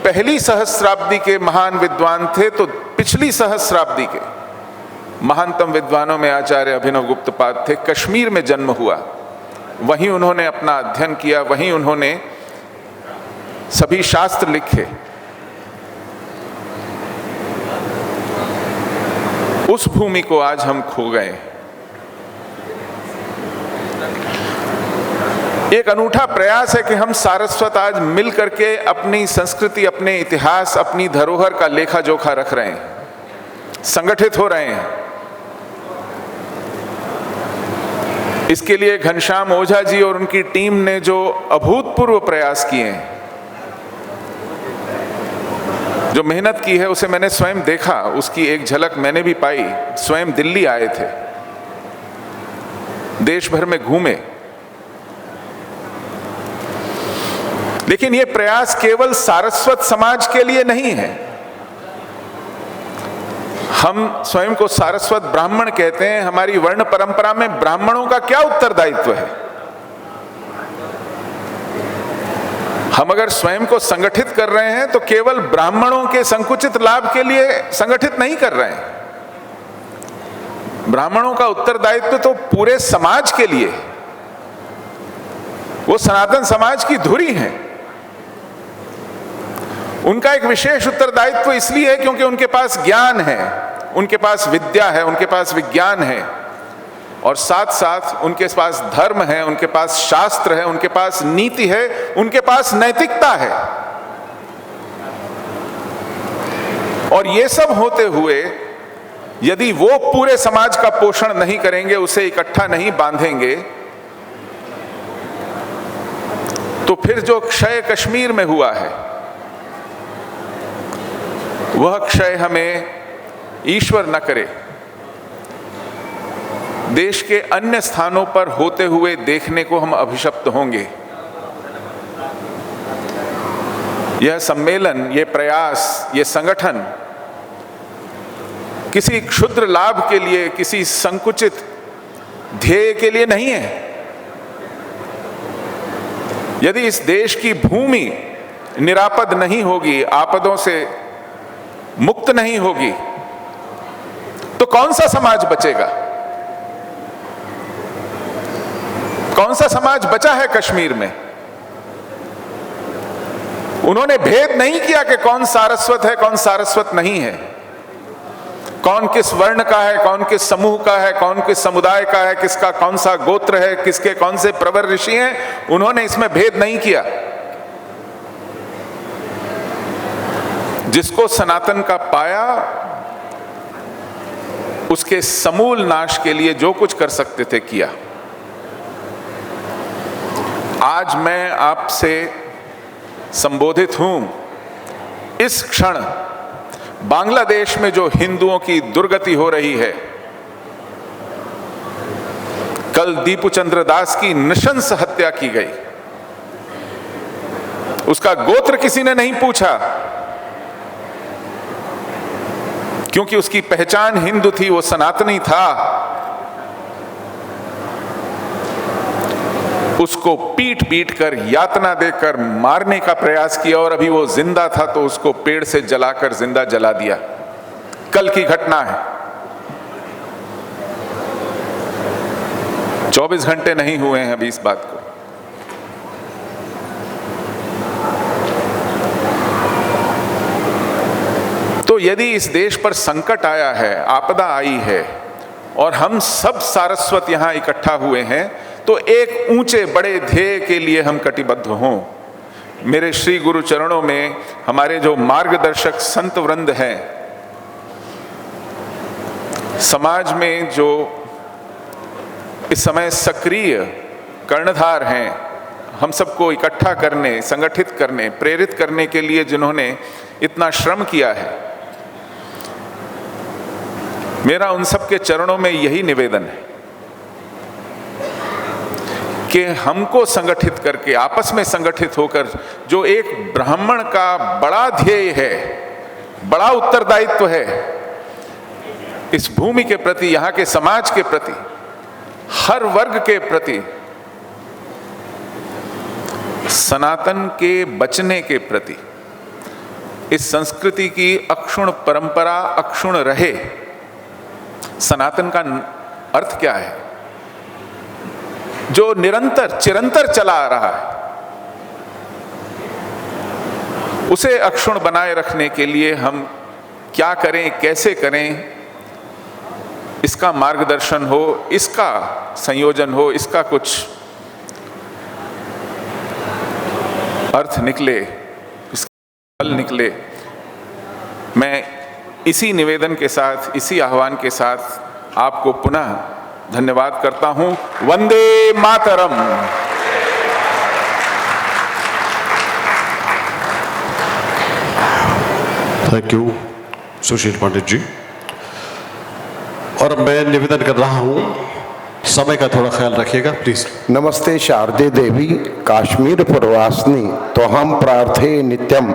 पहली सहस्त्राब्दी के महान विद्वान थे तो पिछली सहस्त्राब्दी के महानतम विद्वानों में आचार्य अभिनव गुप्तपाद थे। कश्मीर में जन्म हुआ, वहीं उन्होंने अपना अध्ययन किया, वहीं उन्होंने सभी शास्त्र लिखे। उस भूमि को आज हम खो गए। एक अनूठा प्रयास है कि हम सारस्वत आज मिल करके अपनी संस्कृति, अपने इतिहास, अपनी धरोहर का लेखा जोखा रख रहे हैं, संगठित हो रहे हैं। इसके लिए घनश्याम ओझा जी और उनकी टीम ने जो अभूतपूर्व प्रयास किए हैं, जो मेहनत की है, उसे मैंने स्वयं देखा, उसकी एक झलक मैंने भी पाई। स्वयं दिल्ली आए थे, देश भर में घूमे। लेकिन यह प्रयास केवल सारस्वत समाज के लिए नहीं है। हम स्वयं को सारस्वत ब्राह्मण कहते हैं। हमारी वर्ण परंपरा में ब्राह्मणों का क्या उत्तरदायित्व है? हम अगर स्वयं को संगठित कर रहे हैं तो केवल ब्राह्मणों के संकुचित लाभ के लिए संगठित नहीं कर रहे हैं। ब्राह्मणों का उत्तरदायित्व तो पूरे समाज के लिए, वो सनातन समाज की धुरी हैं। उनका एक विशेष उत्तरदायित्व इसलिए है क्योंकि उनके पास ज्ञान है, उनके पास विद्या है, उनके पास विज्ञान है, और साथ साथ उनके पास धर्म है, उनके पास शास्त्र है, उनके पास नीति है, उनके पास नैतिकता है। और ये सब होते हुए यदि वो पूरे समाज का पोषण नहीं करेंगे, उसे इकट्ठा नहीं बांधेंगे, तो फिर जो क्षय कश्मीर में हुआ है वह क्षय हमें ईश्वर न करे देश के अन्य स्थानों पर होते हुए देखने को हम अभिशप्त होंगे। यह सम्मेलन, ये प्रयास, ये संगठन किसी क्षुद्र लाभ के लिए, किसी संकुचित ध्येय के लिए नहीं है। यदि इस देश की भूमि निरापद नहीं होगी, आपदों से मुक्त नहीं होगी, तो कौन सा समाज बचेगा? कौन सा समाज बचा है कश्मीर में? उन्होंने भेद नहीं किया कि कौन सारस्वत है, कौन सारस्वत नहीं है, कौन किस वर्ण का है, कौन किस समूह का है, कौन किस समुदाय का है, किसका कौन सा गोत्र है, किसके कौन से प्रवर ऋषि हैं। उन्होंने इसमें भेद नहीं किया। जिसको सनातन का पाया, उसके समूल नाश के लिए जो कुछ कर सकते थे किया। आज मैं आपसे संबोधित हूं इस क्षण बांग्लादेश में जो हिंदुओं की दुर्गति हो रही है। कल दीपू चंद्र दास की नृशंस हत्या की गई, उसका गोत्र किसी ने नहीं पूछा, क्योंकि उसकी पहचान हिंदू थी, वो सनातनी था। उसको पीट पीट कर, यातना देकर मारने का प्रयास किया, और अभी वो जिंदा था तो उसको पेड़ से जलाकर जिंदा जला दिया। कल की घटना है, 24 घंटे नहीं हुए हैं अभी इस बात को। तो यदि इस देश पर संकट आया है, आपदा आई है, और हम सब सारस्वत यहां इकट्ठा हुए हैं, तो एक ऊंचे बड़े ध्येय के लिए हम कटिबद्ध हों। मेरे श्री गुरु चरणों में हमारे जो मार्गदर्शक संत वृंद हैं, समाज में जो इस समय सक्रिय कर्णधार हैं, हम सबको इकट्ठा करने, संगठित करने, प्रेरित करने के लिए जिन्होंने इतना श्रम किया है, मेरा उन सबके चरणों में यही निवेदन है कि हमको संगठित करके, आपस में संगठित होकर, जो एक ब्राह्मण का बड़ा ध्येय है, बड़ा उत्तरदायित्व है इस भूमि के प्रति, यहाँ के समाज के प्रति, हर वर्ग के प्रति, सनातन के बचने के प्रति, इस संस्कृति की अक्षुण्ण परंपरा अक्षुण्ण रहे। सनातन का अर्थ क्या है? जो निरंतर चिरंतर चला आ रहा है, उसे अक्षुण्ण बनाए रखने के लिए हम क्या करें, कैसे करें, इसका मार्गदर्शन हो, इसका संयोजन हो, इसका कुछ अर्थ निकले, इसका फल निकले। मैं इसी निवेदन के साथ, इसी आह्वान के साथ आपको पुनः धन्यवाद करता हूं। वंदे मातरम। थैंक यू सुशील पंडित जी। और मैं निवेदन कर रहा हूं, समय का थोड़ा ख्याल रखिएगा प्लीज। नमस्ते शारदे देवी काश्मीर पुरवासिनी तो हम प्रार्थे नित्यम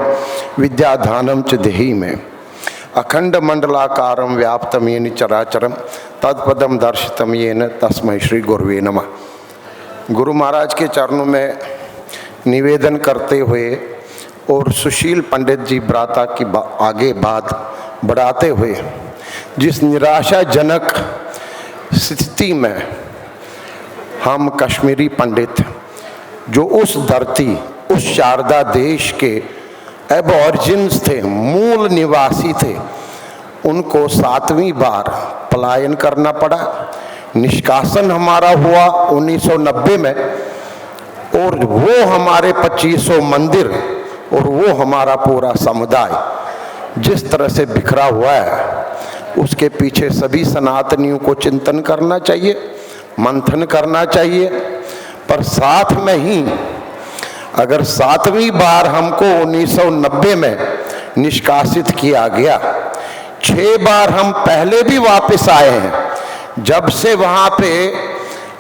विद्याधानम च देहि में अखंड मंडलाकारं व्याप्तं येन चराचरं तत्पदं दर्शितं येन तस्मै श्री गुरुवे नमः। गुरु महाराज के चरणों में निवेदन करते हुए और सुशील पंडित जी भ्राता की आगे बात बढ़ाते हुए, जिस निराशाजनक स्थिति में हम कश्मीरी पंडित जो उस धरती, उस शारदा देश के एबॉर्जिन्स थे, मूल निवासी थे, उनको 7वीं बार पलायन करना पड़ा। निष्कासन हमारा हुआ 1990 में, और वो हमारे 2500 मंदिर और वो हमारा पूरा समुदाय जिस तरह से बिखरा हुआ है, उसके पीछे सभी सनातनियों को चिंतन करना चाहिए, मंथन करना चाहिए। पर साथ में ही अगर 7वीं बार हमको 1990 में निष्कासित किया गया, 6 बार हम पहले भी वापस आए हैं। जब से वहाँ पे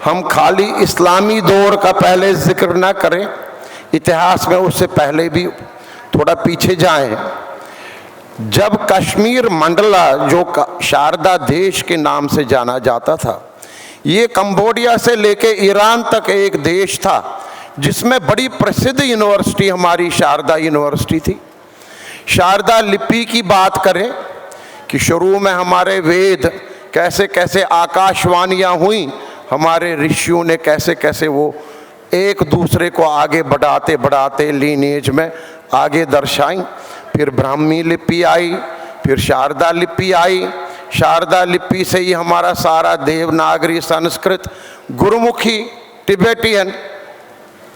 हम खाली इस्लामी दौर का पहले जिक्र ना करें, इतिहास में उससे पहले भी थोड़ा पीछे जाएं। जब कश्मीर मंडला जो शारदा देश के नाम से जाना जाता था, ये कंबोडिया से लेके ईरान तक एक देश था जिसमें बड़ी प्रसिद्ध यूनिवर्सिटी हमारी शारदा यूनिवर्सिटी थी। शारदा लिपि की बात करें कि शुरू में हमारे वेद कैसे कैसे आकाशवाणियाँ हुई, हमारे ऋषियों ने कैसे कैसे वो एक दूसरे को आगे बढ़ाते बढ़ाते लीनेज में आगे दर्शाई। फिर ब्राह्मी लिपि आई, फिर शारदा लिपि आई। शारदा लिपि से ही हमारा सारा देवनागरी, संस्कृत, गुरुमुखी, तिब्बतियन,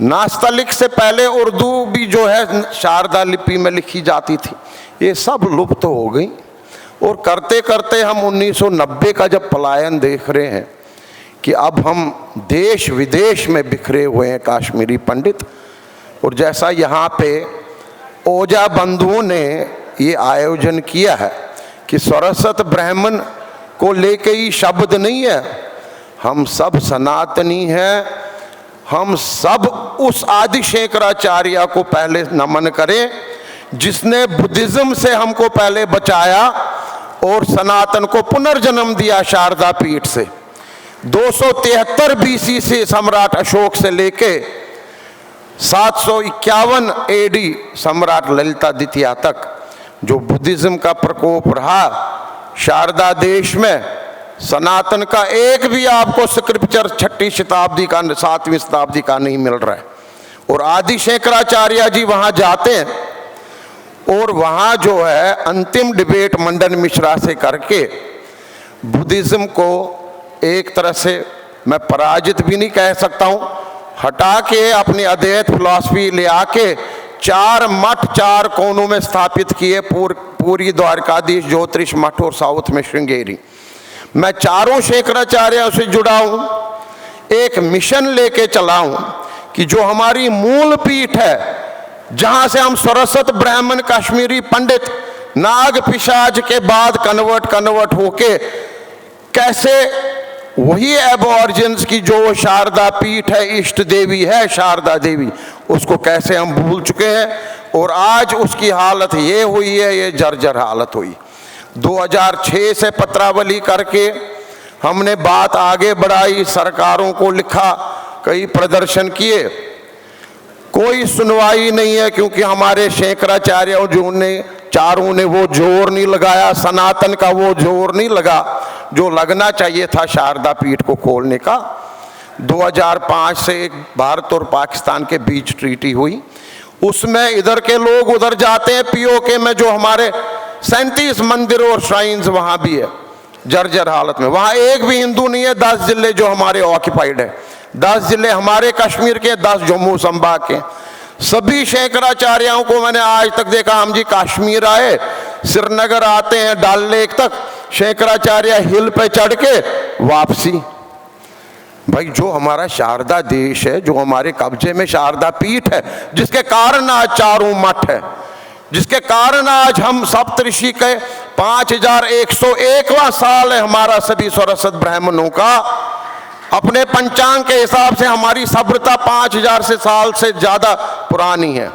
नास्तलिक से पहले उर्दू भी जो है शारदा लिपि में लिखी जाती थी, ये सब लुप्त हो गई। और करते करते हम 1990 का जब पलायन देख रहे हैं कि अब हम देश विदेश में बिखरे हुए हैं कश्मीरी पंडित। और जैसा यहाँ पे ओझा बंधुओं ने ये आयोजन किया है कि सरस्वत ब्राह्मण को लेके ही शब्द नहीं है, हम सब सनातनी हैं, हम सब उस आदि शंकराचार्य को पहले नमन करें जिसने बुद्धिज्म से हमको पहले बचाया और सनातन को पुनर्जन्म दिया शारदा पीठ से। 273 BC से सम्राट अशोक से लेके 751 AD सम्राट ललिता द्वितीय तक जो बुद्धिज्म का प्रकोप रहा शारदा देश में, सनातन का एक भी आपको स्क्रिप्चर 6वीं शताब्दी का, 7वीं शताब्दी का नहीं मिल रहा है। और आदि शंकराचार्य जी वहाँ जाते हैं और वहाँ जो है अंतिम डिबेट मंडन मिश्रा से करके बुद्धिज्म को एक तरह से मैं पराजित भी नहीं कह सकता हूँ, हटा के अपनी अद्वैत फिलॉसफी ले आके 4 मठ 4 कोनों में स्थापित किए, पूरी द्वारकाधीश, ज्योतिष मठ और साउथ में श्रृंगेरी। मैं चारों शंकराचार्यों से जुड़ा हूँ, एक मिशन लेके चला हूँ कि जो हमारी मूल पीठ है, जहाँ से हम सरस्वत ब्राह्मण कश्मीरी पंडित नाग पिशाच के बाद कन्वर्ट होके कैसे वही एबॉर्जिन्स की जो शारदा पीठ है, इष्ट देवी है शारदा देवी, उसको कैसे हम भूल चुके हैं। और आज उसकी हालत ये हुई है, ये जर्जर हालत हुई। 2006 से पत्रावली करके हमने बात आगे बढ़ाई, सरकारों को लिखा, कई प्रदर्शन किए, कोई सुनवाई नहीं है क्योंकि हमारे शंकराचार्यों जो ने चारों ने वो जोर नहीं लगाया, सनातन का वो जोर नहीं लगा जो लगना चाहिए था शारदा पीठ को खोलने का। 2005 से एक भारत और पाकिस्तान के बीच ट्रीटी हुई, उसमें इधर के लोग उधर जाते हैं, पीओके में जो हमारे 37 मंदिर और श्राइन्स वहाँ भी है जर्जर हालत में। वहाँ एक भी हिंदू नहीं है। 10 जिले जो हमारे ऑक्यूपाइड है, 10 जिले हमारे कश्मीर के, 10 जम्मू संभाग के। सभी शंकराचार्यों को मैंने आज तक देखा, हम जी कश्मीर आए, श्रीनगर आते हैं डल लेक तक, शंकराचार्य हिल पे चढ़ के वापसी। भाई जो हमारा शारदा देश है, जो हमारे कब्जे में शारदा पीठ है, जिसके कारण आज चारों मठ है, जिसके कारण आज हम सप्तऋषि के 5101वां साल है हमारा सभी सरस्वत ब्राह्मणों का। अपने पंचांग के हिसाब से हमारी सभ्यता 5000 से साल से ज्यादा पुरानी है।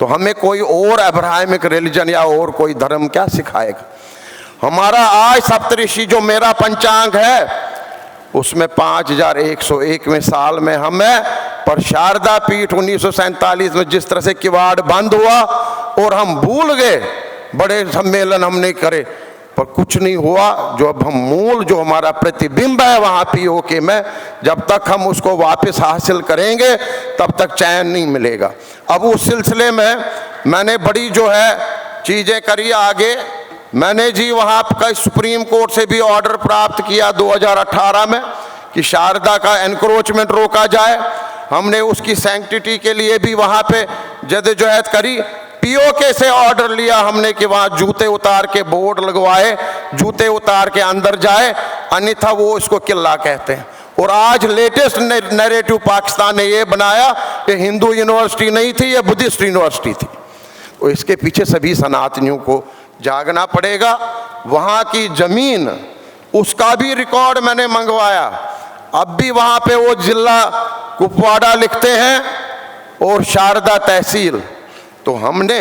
तो हमें कोई और अब्राहमिक रिलीजन या और कोई धर्म क्या सिखाएगा। हमारा आज सप्तऋषि जो मेरा पंचांग है उसमें 5101वें साल में हम हैं, पर शारदा पीठ 1947 में जिस तरह से किवाड़ बंद हुआ और हम भूल गए, बड़े सम्मेलन हमने करे पर कुछ नहीं हुआ। जो अब हम मूल जो हमारा प्रतिबिंब है वहाँ पीओके में, जब तक हम उसको वापस हासिल करेंगे तब तक चैन नहीं मिलेगा। अब उस सिलसिले में मैंने बड़ी जो है चीज़ें करी आगे। मैंने जी वहाँ का सुप्रीम कोर्ट से भी ऑर्डर प्राप्त किया 2018 में कि शारदा का एनक्रोचमेंट रोका जाए। हमने उसकी सैंक्टिटी के लिए भी वहाँ पे जद्दोजहद करी। पीओके से ऑर्डर लिया हमने कि वहाँ जूते उतार के बोर्ड लगवाए, जूते उतार के अंदर जाए, अन्यथा वो इसको किला कहते हैं। और आज लेटेस्ट नैरेटिव पाकिस्तान ने ये बनाया कि हिंदू यूनिवर्सिटी नहीं थी, ये बुद्धिस्ट यूनिवर्सिटी थी। तो इसके पीछे सभी सनातनियों को जागना पड़ेगा। वहाँ की ज़मीन उसका भी रिकॉर्ड मैंने मंगवाया। अब भी वहाँ पे वो जिला कुपवाड़ा लिखते हैं और शारदा तहसील। तो हमने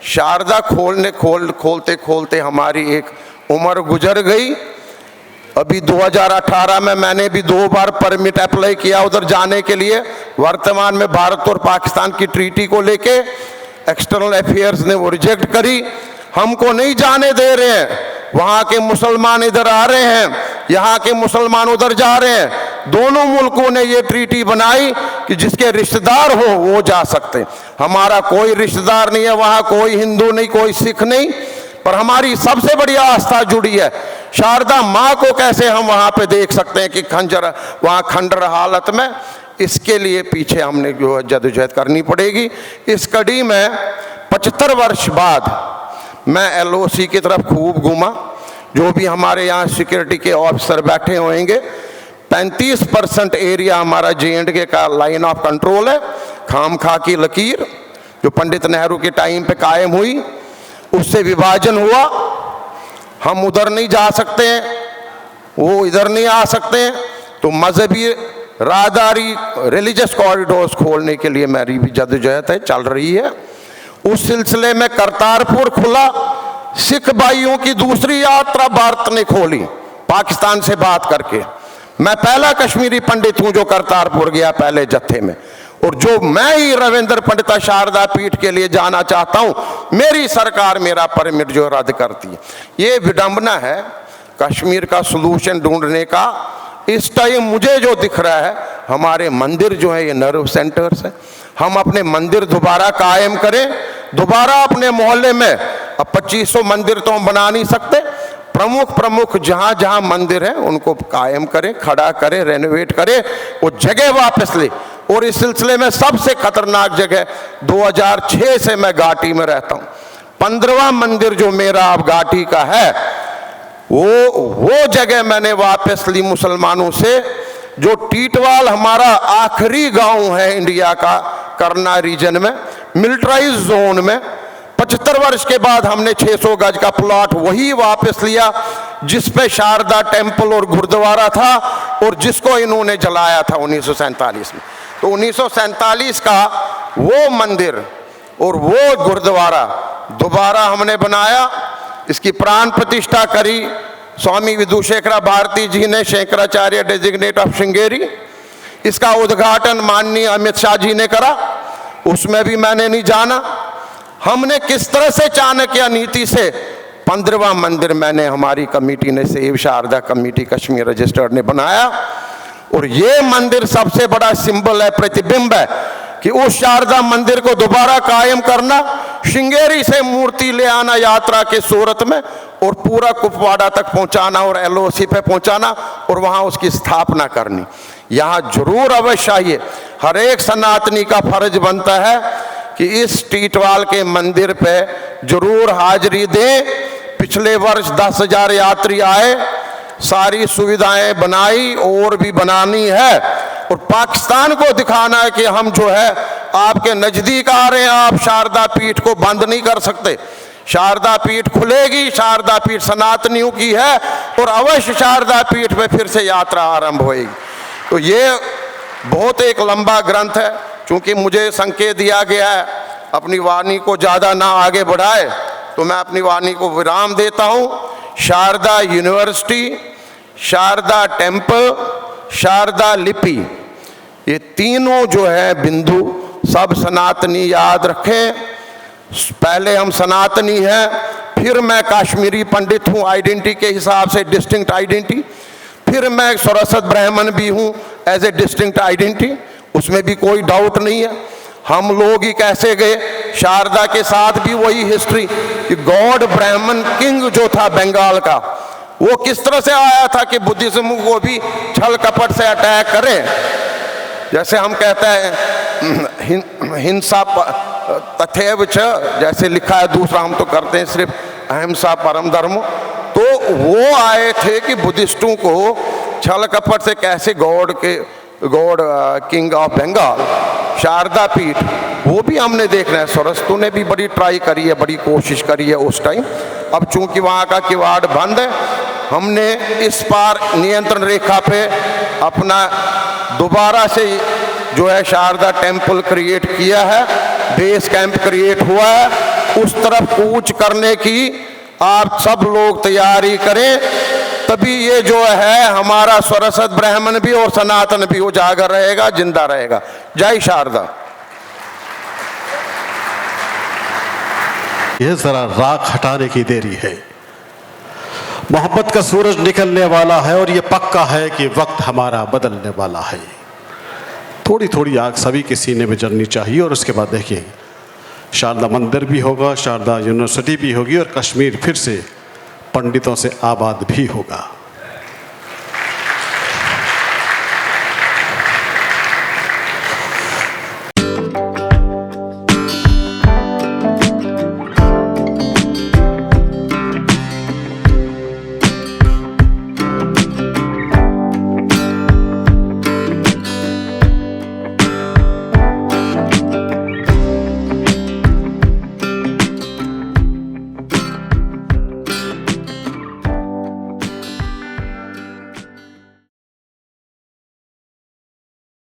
शारदा खोलते खोलते हमारी एक उम्र गुजर गई। अभी 2018 में मैंने भी 2 बार परमिट अप्लाई किया उधर जाने के लिए। वर्तमान में भारत और पाकिस्तान की ट्रीटी को लेके एक्सटर्नल अफेयर्स ने वो रिजेक्ट करी, हमको नहीं जाने दे रहे हैं। वहाँ के मुसलमान इधर आ रहे हैं, यहाँ के मुसलमान उधर जा रहे हैं। दोनों मुल्कों ने ये ट्रीटी बनाई कि जिसके रिश्तेदार हो वो जा सकते। हमारा कोई रिश्तेदार नहीं है वहाँ, कोई हिंदू नहीं, कोई सिख नहीं, पर हमारी सबसे बड़ी आस्था जुड़ी है। शारदा माँ को कैसे हम वहाँ पे देख सकते हैं कि खंजर वहाँ खंडर हालत में। इसके लिए पीछे हमने जो है जद्दोजहद करनी पड़ेगी। इस कड़ी में 75 वर्ष बाद मैं एलओसी की तरफ खूब घूमा। जो भी हमारे यहाँ सिक्योरिटी के ऑफिसर बैठे होंगे, 35% एरिया हमारा J&K का लाइन ऑफ कंट्रोल है। खामखा की लकीर जो पंडित नेहरू के टाइम पे कायम हुई, उससे विभाजन हुआ। हम उधर नहीं जा सकते हैं, वो इधर नहीं आ सकते हैं। तो मजहबी राहदारी रिलीजियस कॉरिडोर्स खोलने के लिए मेरी भी जद्दोजहद है, चल रही है। उस सिलसिले में करतारपुर खुला, सिख भाइयों की दूसरी यात्रा भारत ने खोली पाकिस्तान से बात करके। मैं पहला कश्मीरी पंडित हूं जो करतारपुर गया पहले जत्थे में, और जो मैं ही रविंद्र पंडिता शारदा पीठ के लिए जाना चाहता हूं, मेरी सरकार मेरा परमिट जो रद्द करती है। ये विडंबना है कश्मीर का सलूशन ढूंढने का। इस टाइम मुझे जो दिख रहा है, हमारे मंदिर जो है ये नर्व सेंटर्स है। हम अपने मंदिर दोबारा कायम करें, दोबारा अपने मोहल्ले में। अब 2500 मंदिर तो हम बना नहीं सकते, प्रमुख जहाँ जहाँ मंदिर हैं उनको कायम करें, खड़ा करें, रेनोवेट करें, वो जगह वापस ले। और इस सिलसिले में सबसे खतरनाक जगह 2006 से मैं घाटी में रहता हूँ, 15वां मंदिर जो मेरा अब घाटी का है, वो जगह मैंने वापस ली मुसलमानों से। जो टीटवाल हमारा आखिरी गांव है इंडिया का, करना रीजन में, मिलिट्राइज जोन में, 75 वर्ष के बाद हमने 600 गज का प्लॉट वही वापस लिया जिस पे शारदा टेम्पल और गुरुद्वारा था और जिसको इन्होंने जलाया था 1947 में। तो 1947 का वो मंदिर और वो गुरुद्वारा दोबारा हमने बनाया, इसकी प्राण प्रतिष्ठा करी स्वामी विधुशेखरा भारती जी ने, शंकराचार्य डेजिग्नेट ऑफ श्रृंगेरी। इसका उद्घाटन माननीय अमित शाह जी ने करा, उसमें भी मैंने नहीं जाना। हमने किस तरह से चाणक्य नीति से 15वां मंदिर मैंने, हमारी कमेटी ने, save Sharada committee Kashmir registered ने बनाया। और ये मंदिर सबसे बड़ा सिंबल है, प्रतिबिंब है कि उस शारदा मंदिर को दोबारा कायम करना, श्रृंगेरी से मूर्ति ले आना यात्रा के सूरत में और पूरा कुपवाड़ा तक पहुंचाना और एलओसी पे पहुंचाना और वहां उसकी स्थापना करनी। यहाँ जरूर अवश्य आइए, हर एक सनातनी का फर्ज बनता है कि इस टीटवाल के मंदिर पे जरूर हाजिरी दें। पिछले वर्ष 10,000 यात्री आए, सारी सुविधाएं बनाई और भी बनानी है, और पाकिस्तान को दिखाना है कि हम जो है आपके नजदीक आ रहे हैं। आप शारदा पीठ को बंद नहीं कर सकते, शारदा पीठ खुलेगी, शारदा पीठ सनातनियों की है और अवश्य शारदा पीठ पे फिर से यात्रा आरंभ होगी। तो ये बहुत एक लंबा ग्रंथ है, क्योंकि मुझे संकेत दिया गया है अपनी वाणी को ज़्यादा ना आगे बढ़ाए, तो मैं अपनी वाणी को विराम देता हूँ। शारदा यूनिवर्सिटी, शारदा टेम्पल, शारदा लिपि, ये तीनों जो है बिंदु सब सनातनी याद रखें। पहले हम सनातनी हैं, फिर मैं कश्मीरी पंडित हूँ आइडेंटिटी के हिसाब से, डिस्टिंक्ट आइडेंटिटी, फिर मैं सरस्वत ब्राह्मण भी हूँ एज ए डिस्टिंक्ट आइडेंटिटी, उसमें भी कोई डाउट नहीं है। हम लोग ही कैसे गए, शारदा के साथ भी वही हिस्ट्री कि गॉड ब्राह्मण किंग जो था बंगाल का, वो किस तरह से आया था कि बुद्धिज्म को भी छल कपट से अटैक करे। जैसे हम कहते हैं हिंसा तथैव च, जैसे लिखा है, दूसरा हम तो करते हैं सिर्फ अहिंसा परम धर्म, तो वो आए थे कि बुद्धिस्टों को छल कपट से कैसे god king of Bengal Sharada Peeth, वो भी हमने देखना है। सरस्तु ने भी बड़ी ट्राई करी है, बड़ी कोशिश करी है उस टाइम। अब चूंकि वहाँ का किवाड़ बंद है, हमने इस पार नियंत्रण रेखा पे अपना दोबारा से जो है शारदा टेम्पल क्रिएट किया है, बेस कैंप क्रिएट हुआ है। उस तरफ कूच करने की आप सब लोग तैयारी करें, तभी ये जो है हमारा सरस्वत ब्राह्मण भी और सनातन भी उजागर रहेगा, जिंदा रहेगा। जय शारदा। यह जरा राख हटाने की देरी है, मोहब्बत का सूरज निकलने वाला है और ये पक्का है कि वक्त हमारा बदलने वाला है। थोड़ी थोड़ी आग सभी के सीने में जलनी चाहिए और उसके बाद देखिए शारदा मंदिर भी होगा, शारदा यूनिवर्सिटी भी होगी और कश्मीर फिर से पंडितों से आबाद भी होगा।